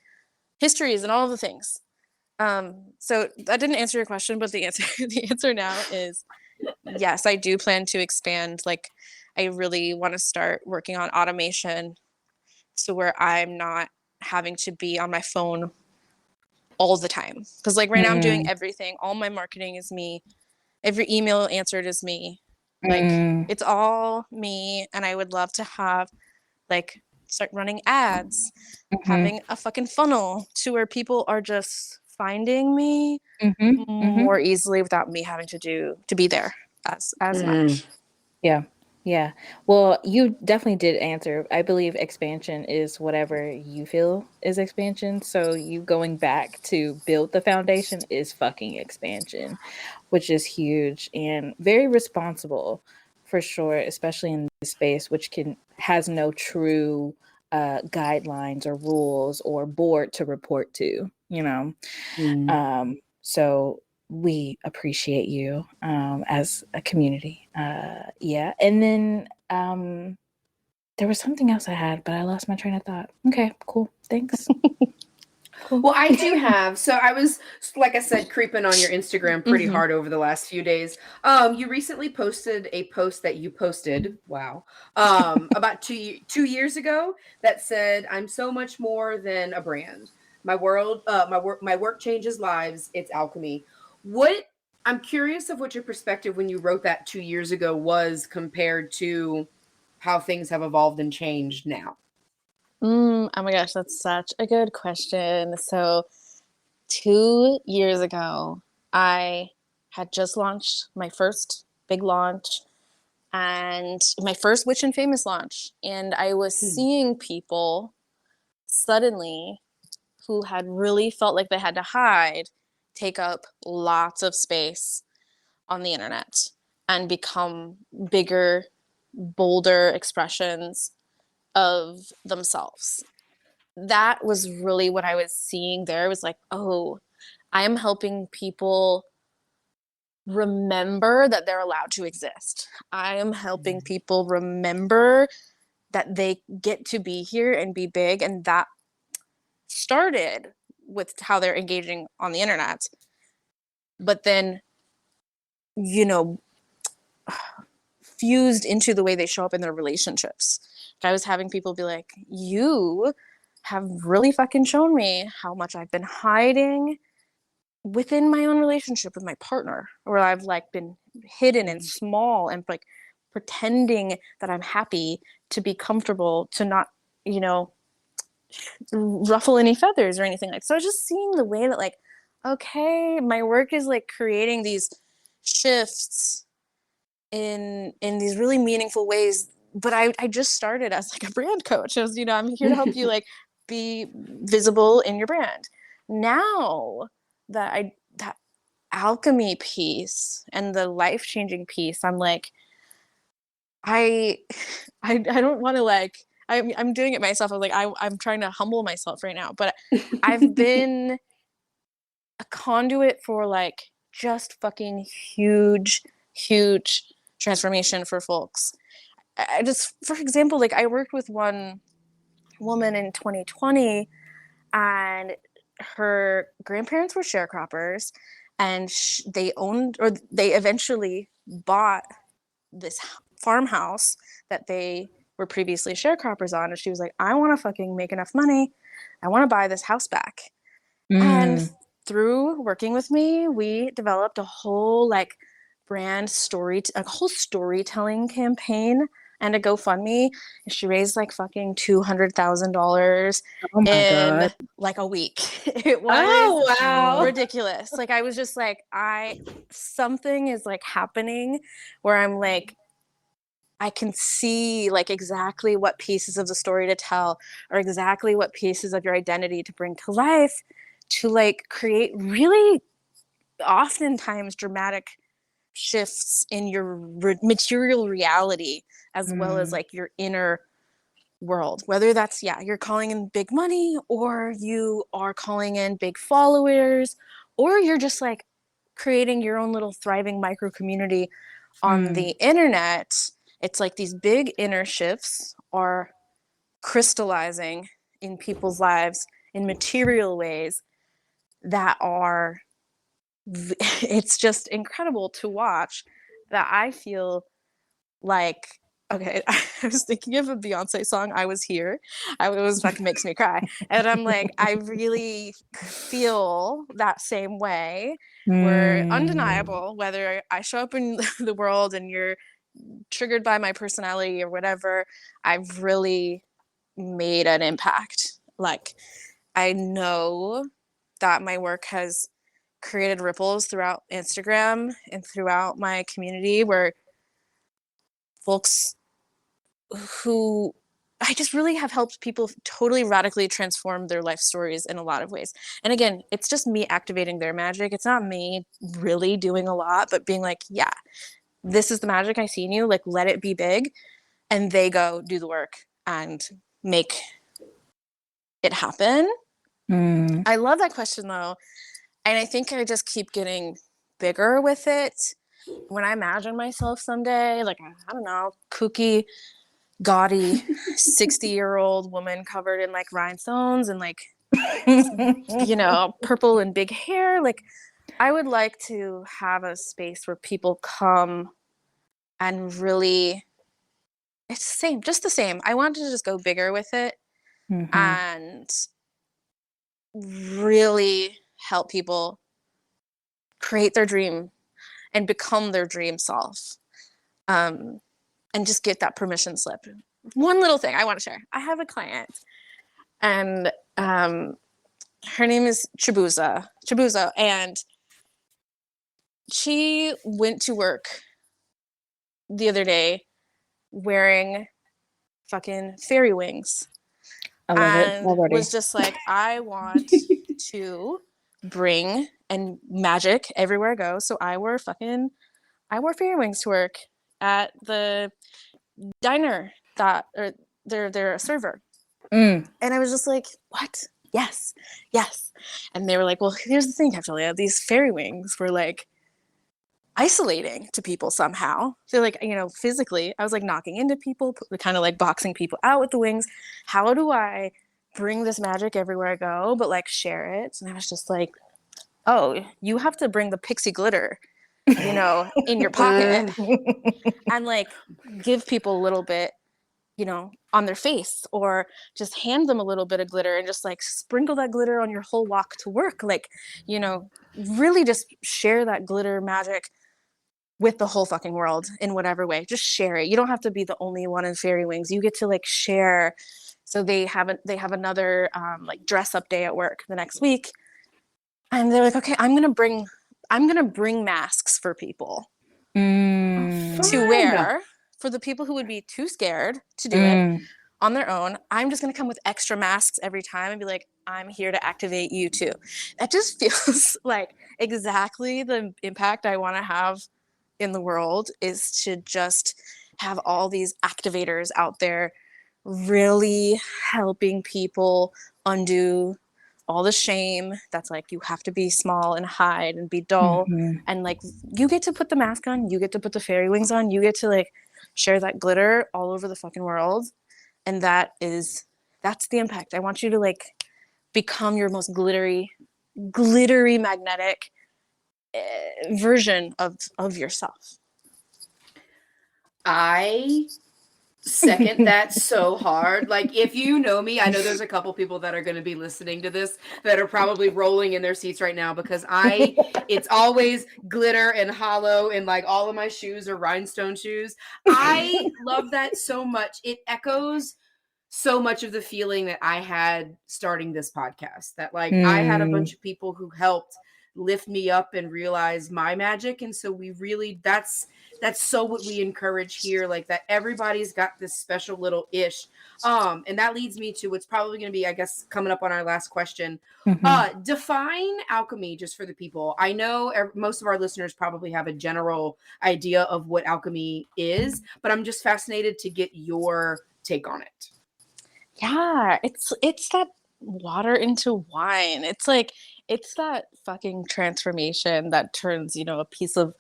Speaker 3: histories and all of the things. So that didn't answer your question, but the answer now is yes, I do plan to expand. Like I really want to start working on automation so where I'm not having to be on my phone all the time. Because like right now I'm doing
Speaker 1: Mm,
Speaker 3: everything. All my marketing is me. Every email answered is me. Like
Speaker 1: mm,
Speaker 3: it's all me. And I would love to have like start running ads,
Speaker 1: mhm,
Speaker 3: having a fucking funnel to where people are just finding me
Speaker 1: mhm, mhm.
Speaker 3: more easily without me having to be there as
Speaker 2: Mm.
Speaker 3: much.
Speaker 1: Yeah. Yeah. Well, you definitely did answer. I believe expansion is whatever you feel is expansion. So you going back to build the foundation is fucking expansion, which is huge and very responsible for sure, especially in this space, which has no true guidelines or rules or board to report to, you know.
Speaker 2: Mm.
Speaker 1: So we appreciate you as a community. Yeah. And then there was something else I had, but I lost my train of thought. Okay, cool. Thanks. Cool.
Speaker 2: Well, I do have. So I was, like I said, creeping on your Instagram pretty
Speaker 3: Mm-hmm.
Speaker 2: hard over the last few days. You recently posted a post that you posted. Wow. About 2 years ago that said, "I'm so much more than a brand. My work changes lives. It's alchemy." What I'm curious of what your perspective when you wrote that 2 years ago was compared to how things have evolved and changed now.
Speaker 3: Oh my gosh, that's such a good question. So 2 years ago, I had just launched my first big launch. and my first Witch and Famous launch. And I was
Speaker 2: Hmm.
Speaker 3: seeing people suddenly who had really felt like they had to hide take up lots of space on the internet and become bigger, bolder expressions of themselves. That was really what I was seeing there. It was like, oh, I am helping people remember that they're allowed to exist. I am helping people remember that they get to be here and be big. And that started with how they're engaging on the internet. But then, you know, fused into the way they show up in their relationships. I was having people be like, you have really fucking shown me how much I've been hiding within my own relationship with my partner, where I've like been hidden and small and like pretending that I'm happy to be comfortable, to not, you know, ruffle any feathers or anything like. So I was just seeing the way that like, okay, my work is like creating these shifts in these really meaningful ways. But I just started as like a brand coach. I was, you know, I'm here to help you like be visible in your brand. Now that alchemy piece and the life-changing piece, I'm like, I I don't want to like I'm doing it myself. I'm like I'm trying to humble myself right now, but I've been a conduit for like just fucking huge transformation for folks. I just, for example, like I worked with one woman in 2020, and her grandparents were sharecroppers, and they owned, or they eventually bought this farmhouse that they were previously sharecroppers on. And she was like, I want to fucking make enough money. I want to buy this house back. And
Speaker 1: Mm.
Speaker 3: through working with me, we developed a whole like a whole storytelling campaign and a GoFundMe. And she raised like fucking $200,000
Speaker 1: Oh my
Speaker 3: in
Speaker 1: God.
Speaker 3: like a week. It was
Speaker 1: Oh, wow.
Speaker 3: ridiculous. Like I was just like, something is like happening where I'm like, I can see like exactly what pieces of the story to tell, or exactly what pieces of your identity to bring to life, to like create really oftentimes dramatic shifts in your material reality, as well as
Speaker 1: Mm.
Speaker 3: like your inner world. Whether that's, yeah, you're calling in big money, or you are calling in big followers, or you're just like creating your own little thriving micro community on
Speaker 1: Mm.
Speaker 3: the internet. It's like these big inner shifts are crystallizing in people's lives in material ways that are, it's just incredible to watch. That I feel like, okay, I was thinking of a Beyonce song, I Was Here. I was fucking makes me cry. And I'm like, I really feel that same way. We're
Speaker 1: Mm.
Speaker 3: undeniable, whether I show up in the world and you're triggered by my personality or whatever, I've really made an impact. Like, I know that my work has created ripples throughout Instagram and throughout my community, where folks who I just really have helped people totally radically transform their life stories in a lot of ways. And again, it's just me activating their magic. It's not me really doing a lot, but being like, yeah, this is the magic I see in you. Like, let it be big. And they go do the work and make it happen.
Speaker 1: Mm.
Speaker 3: I love that question though. And I think I just keep getting bigger with it. When I imagine myself someday, like, I don't know, kooky, gaudy 60-year-old woman covered in like rhinestones and like, you know, purple and big hair, like, I would like to have a space where people come and really, it's the same, just the same. I wanted to just go bigger with it
Speaker 1: Mhm.
Speaker 3: and really help people create their dream and become their dream self, um, and just get that permission slip. One little thing I want to share. I have a client, and her name is Chibuza, and she went to work the other day wearing fucking fairy wings
Speaker 1: I love it
Speaker 3: and
Speaker 1: already.
Speaker 3: was just like, I want to bring and magic everywhere I go. So I wore fairy wings to work at the diner that, or they're a server.
Speaker 1: Mm.
Speaker 3: And I was just like, what? Yes, yes. And they were like, well, here's the thing, Captolia. These fairy wings were like isolating to people somehow. They're like, physically, I was like knocking into people, kind of like boxing people out with the wings. How do I bring this magic everywhere I go, but like share it? And I was just like, oh, you have to bring the pixie glitter, in your pocket and like give people a little bit, on their face, or just hand them a little bit of glitter and just like sprinkle that glitter on your whole walk to work. Like, really just share that glitter magic with the whole fucking world in whatever way. Just share it. You don't have to be the only one in fairy wings. You get to like share. So they have another like dress up day at work the next week, and they're like, okay, I'm gonna bring masks for people to
Speaker 2: Fun.
Speaker 3: wear, for the people who would be too scared to do it
Speaker 1: Mm.
Speaker 3: on their own. I'm just going to come with extra masks every time and be like, I'm here to activate you too. That just feels like exactly the impact I want to have in the world, is to just have all these activators out there really helping people undo all the shame that's like, you have to be small and hide and be dull.
Speaker 1: Mhm.
Speaker 3: And like, you get to put the mask on, you get to put the fairy wings on, you get to like share that glitter all over the fucking world. And that's the impact. I want you to like become your most glittery magnetic version of yourself.
Speaker 2: I second that so hard. Like, if you know me, I know there's a couple people that are going to be listening to this that are probably rolling in their seats right now, because it's always glitter and hollow, and like all of my shoes are rhinestone shoes. I love that so much. It echoes so much of the feeling that I had starting this podcast, that like I had a bunch
Speaker 1: Mm.
Speaker 2: of people who helped lift me up and realize my magic. And so we really, that's so what we encourage here, like that everybody's got this special little ish. And that leads me to what's probably going to be, I guess, coming up on our last question.
Speaker 1: Mhm.
Speaker 2: Define alchemy just for the people. I know most of our listeners probably have a general idea of what alchemy is, but I'm just fascinated to get your take on it.
Speaker 3: Yeah, it's that water into wine. It's like, it's that fucking transformation that turns, a piece of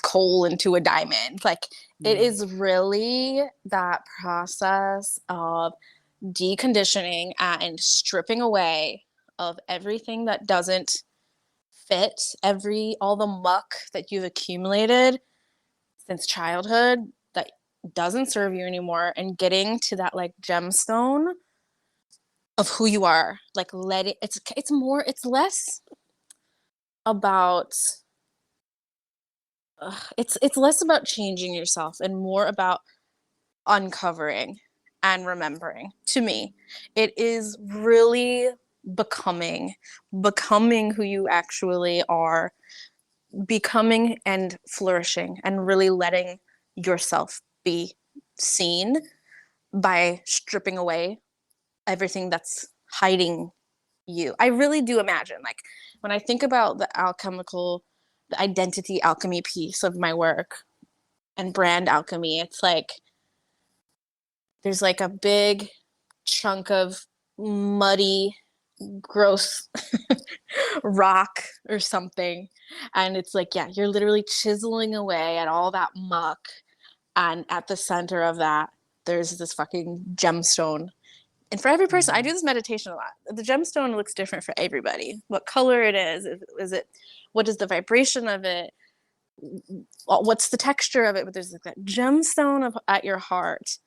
Speaker 3: coal into a diamond. Like, it
Speaker 2: Mm.
Speaker 3: is really that process of deconditioning and stripping away of everything that doesn't fit, all the muck that you've accumulated since childhood that doesn't serve you anymore, and getting to that like gemstone of who you are. Like, it's less about it's less about changing yourself and more about uncovering and remembering. To me, it is really becoming who you actually are, becoming and flourishing, and really letting yourself be seen by stripping away everything that's hiding you. I really do imagine, like, when I think about the identity alchemy piece of my work and brand alchemy, it's like there's like a big chunk of muddy, gross rock or something. And it's like, yeah, you're literally chiseling away at all that muck. And at the center of that, there's this fucking gemstone. And for every person, I do this meditation a lot. The gemstone looks different for everybody. What color it is it, what is the vibration of it? What's the texture of it? But there's like that gemstone at your heart,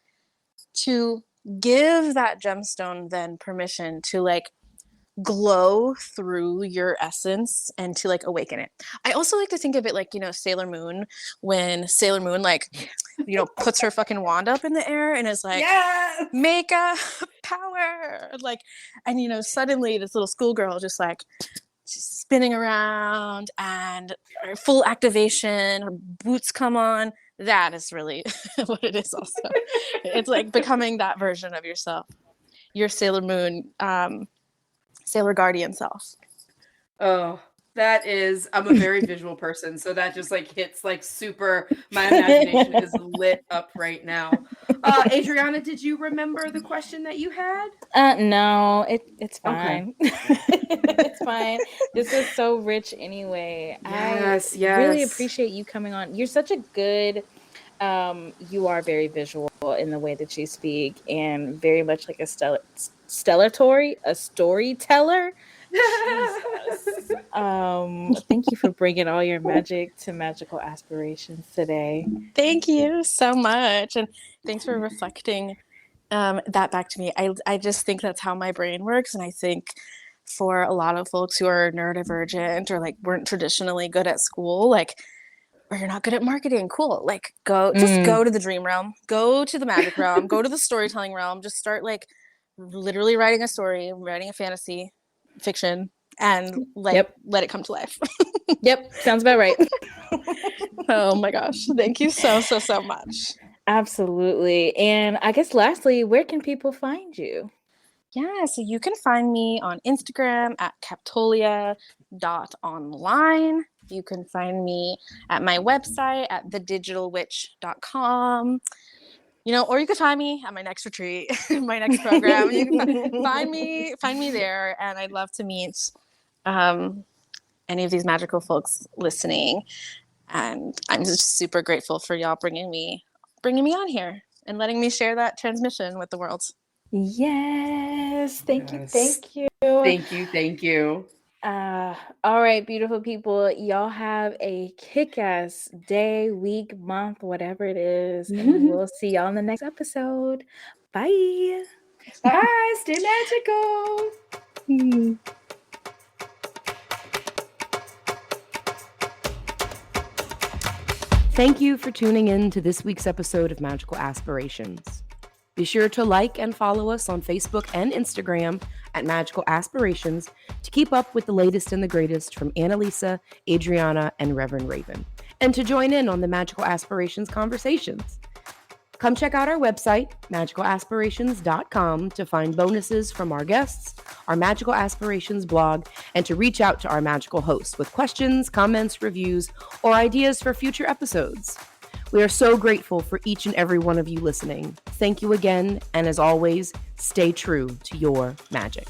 Speaker 3: to give that gemstone then permission to like glow through your essence and to like awaken it. I also like to think of it like, Sailor Moon, when Sailor Moon like, puts her fucking wand up in the air and is like,
Speaker 2: Yes.
Speaker 3: Mega power, like, and suddenly this little schoolgirl just like, she's spinning around and full activation, her boots come on, That is really what it is also. It's like becoming that version of yourself, your Sailor Moon, Sailor Guardian self.
Speaker 2: Oh, that is I'm a very visual person, so that just, like, hits, like, super my imagination is lit up right now. Adriana, did you remember the question that you had?
Speaker 1: No, it's
Speaker 2: Okay.
Speaker 1: fine. It's fine. This was so rich anyway. I
Speaker 2: Yes,
Speaker 1: really
Speaker 2: yes.
Speaker 1: appreciate you coming on. You're such a good you are very visual in the way that you speak and very much like a a storyteller. Jesus. Thank you for bringing all your magic to magical aspirations today.
Speaker 3: Thank you so much. And thanks for reflecting that back to me. I just think that's how my brain works. And I think for a lot of folks who are neurodivergent or like weren't traditionally good at school, like, or you're not good at marketing, cool. Like just
Speaker 1: Mm.
Speaker 3: go to the dream realm, go to the magic realm, go to the storytelling realm, just start like literally writing a story, writing a fantasy fiction and like
Speaker 1: Yep.
Speaker 3: let it come to life.
Speaker 1: Yep. Sounds about right.
Speaker 3: Oh my gosh. Thank you so much.
Speaker 1: Absolutely. And I guess lastly, where can people find you?
Speaker 3: Yeah, so you can find me on Instagram at captolia.online. You can find me at my website at thedigitalwitch.com. Or you could find me at my next retreat, my next program. You can find me there, and I'd love to meet any of these magical folks listening. And I'm just super grateful for y'all bringing me on here and letting me share that transmission with the world.
Speaker 1: Yes. Thank you.
Speaker 2: Yes.
Speaker 1: Thank you.
Speaker 2: Thank you, thank you.
Speaker 1: All right, beautiful people. Y'all have a kick-ass day, week, month, whatever it is. And we'll see y'all in the next episode. Bye.
Speaker 2: Bye, stay magical. Thank you for tuning in to this week's episode of Magical Aspirations. Be sure to like and follow us on Facebook and Instagram at Magical Aspirations to keep up with the latest and the greatest from Anna-Lisa, Adreyauna, and Reverend Raven, and to join in on the Magical Aspirations conversations. Come check out our website, magicalaspirations.com, to find bonuses from our guests, our Magical Aspirations blog, and to reach out to our magical hosts with questions, comments, reviews, or ideas for future episodes. We are so grateful for each and every one of you listening. Thank you again, and as always, stay true to your magic.